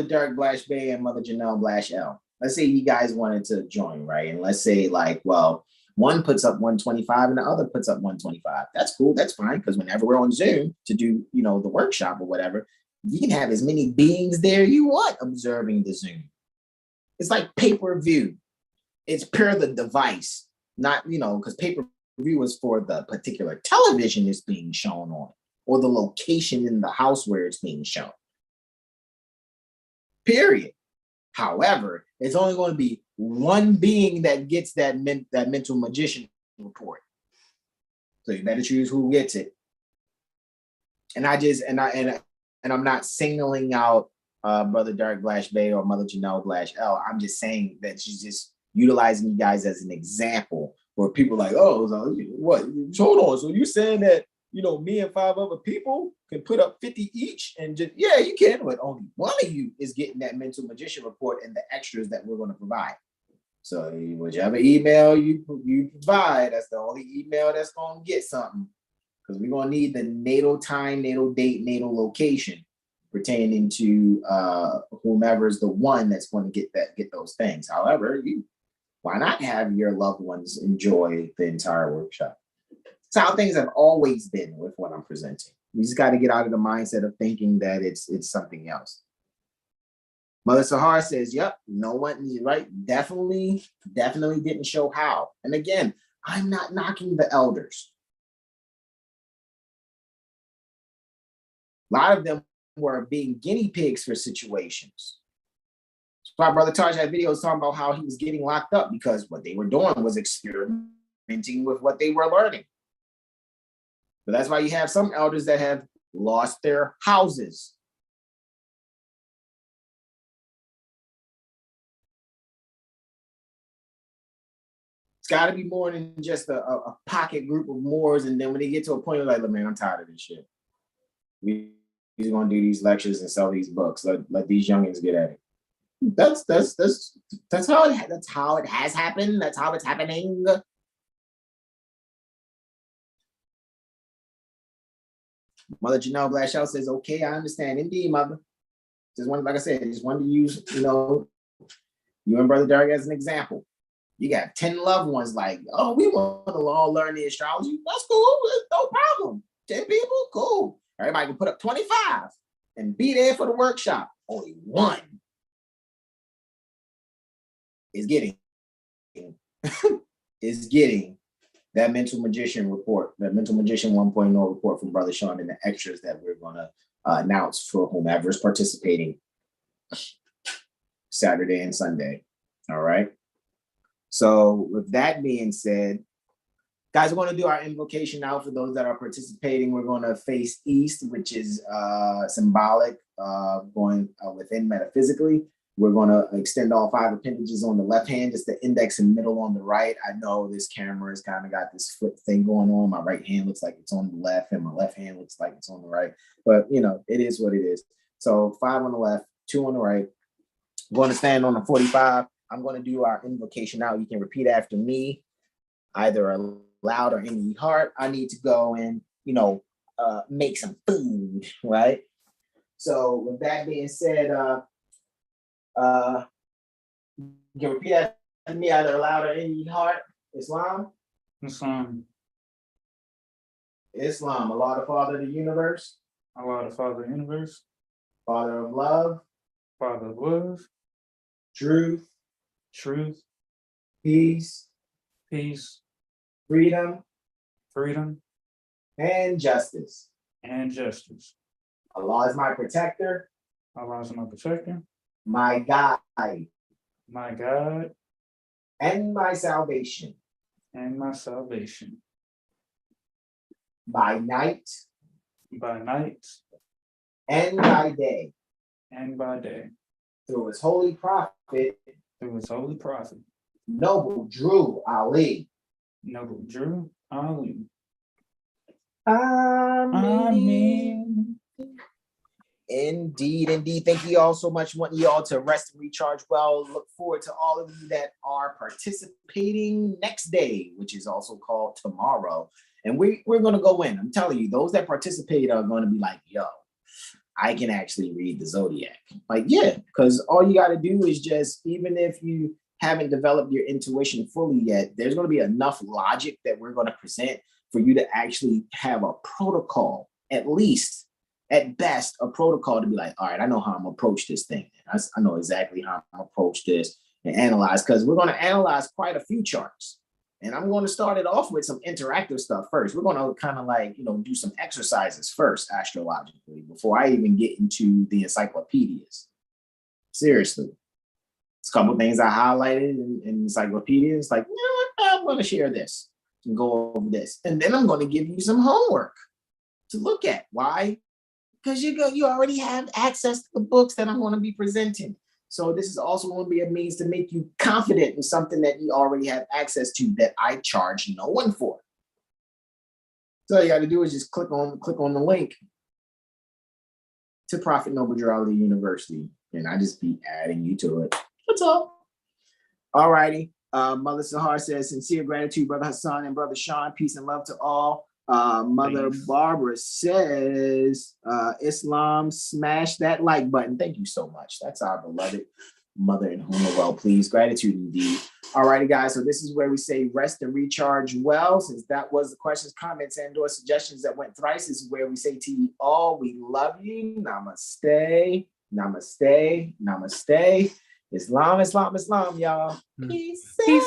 Derek Blash Bay and Mother Janelle Blash L. Let's say you guys wanted to join, right? And let's say, like, well, one puts up 125 and the other puts up 125. That's cool. That's fine. Because whenever we're on Zoom to do, the workshop or whatever, you can have as many beings there you want observing the Zoom. It's like pay-per-view. It's per the device, not, because pay-per-view is for the particular television it's being shown on, or the location in the house where it's being shown. Period. However, it's only going to be one being that gets that mental magician report. So you better choose who gets it. And I'm not singling out Brother Derek Blash Bay or Mother Janelle Blash L. I'm just saying that she's just utilizing you guys as an example where people are like, oh, so what? Hold on. So you're saying that, me and 5 other people can put up 50 each and just, yeah, you can, but only one of you is getting that mental magician report and the extras that we're going to provide. So whichever email you provide, that's the only email that's going to get something. Because we're going to need the natal time, natal date, natal location pertaining to whomever is the one that's going to get those things. However, why not have your loved ones enjoy the entire workshop? It's how things have always been with what I'm presenting. We just got to get out of the mindset of thinking that it's something else. Mother Sahar says, yep, no one, right? Definitely didn't show how. And again, I'm not knocking the elders. A lot of them were being guinea pigs for situations. So my brother Taj had videos talking about how he was getting locked up because what they were doing was experimenting with what they were learning. But that's why you have some elders that have lost their houses. It's got to be more than just a pocket group of Moors. And then when they get to a point, they're like, man, I'm tired of this shit. We're going to do these lectures and sell these books. Let these youngins get at it. That's how it has happened. That's how it's happening. Mother Janelle Blashell says, okay, I understand. Indeed, mother. Just wanted, like I said, just wanted to use, you and Brother Derek as an example. You got 10 loved ones like, oh, we want to all learn the astrology. That's cool. That's no problem. 10 people, cool. Everybody can put up 25 and be there for the workshop. Only one is getting that mental magician report, that mental magician 1.0 report from Brother Sean and the extras that we're going to announce for whomever is participating Saturday and Sunday. All right. So with that being said, guys, we're going to do our invocation now for those that are participating. We're going to face east, which is symbolic, going within metaphysically. We're going to extend all 5 appendages on the left hand, just the index and middle on the right. I know this camera has kind of got this flip thing going on. My right hand looks like it's on the left and my left hand looks like it's on the right. But, you know, it is what it is. So 5 on the left, 2 on the right. I'm going to stand on the 45. I'm going to do our invocation now. You can repeat after me, either aloud or in your heart. I need to go and, you know, make some food, right? So with that being said, you can repeat after me, either aloud or in your heart. Islam. Islam. Islam, Allah the Father of the universe. Allah the Father of the universe. Father of love. Father of love. Truth. Truth. Peace. Peace. Freedom. Freedom. And justice. And justice. Allah is my protector. Allah is my protector. My guide. My God. And my salvation. And my salvation. By night. By night. And by day. And by day. Through his holy prophet. Through his holy prophet. Noble Drew Ali. Noble Drew Ali. Amen. Indeed, indeed. Thank you all so much. Want you all to rest and recharge well. Look forward to all of you that are participating next day, which is also called tomorrow. And we're going to go in. I'm telling you, those that participate are going to be like, yo, I can actually read the Zodiac. Like, yeah, because all you got to do is just, even if you haven't developed your intuition fully yet, there's going to be enough logic that we're going to present for you to actually have a protocol, at least, at best, a protocol to be like, all right, I know how I'm going to approach this thing. I know exactly how I'm going to approach this and analyze, because we're going to analyze quite a few charts. And I'm going to start it off with some interactive stuff first. We're going to kind of like, you know, do some exercises first, astrologically, before I even get into the encyclopedias. Seriously. It's a couple of things I highlighted in encyclopedias, like, you know what, I'm going to share this and go over this. And then I'm going to give you some homework to look at. Why? Because you already have access to the books that I'm going to be presenting. So this is also going to be a means to make you confident in something that you already have access to that I charge no one for. So all you got to do is just click on the link to Prophet Noble Drew Ali University, and I just be adding you to it. That's all. All righty. Mother Sahar says, sincere gratitude, Brother Hassan and Brother Sean. Peace and love to all. Mother Thanks. Barbara says, Islam, smash that like button. Thank you so much. That's our beloved mother in whom are well pleased. Gratitude indeed. All righty, guys. So this is where we say rest and recharge well. Since that was the questions, comments, and or suggestions that went thrice, this is where we say to you all, we love you. Namaste. Namaste. Namaste. Islam, Islam, Islam, y'all. Peace. Peace.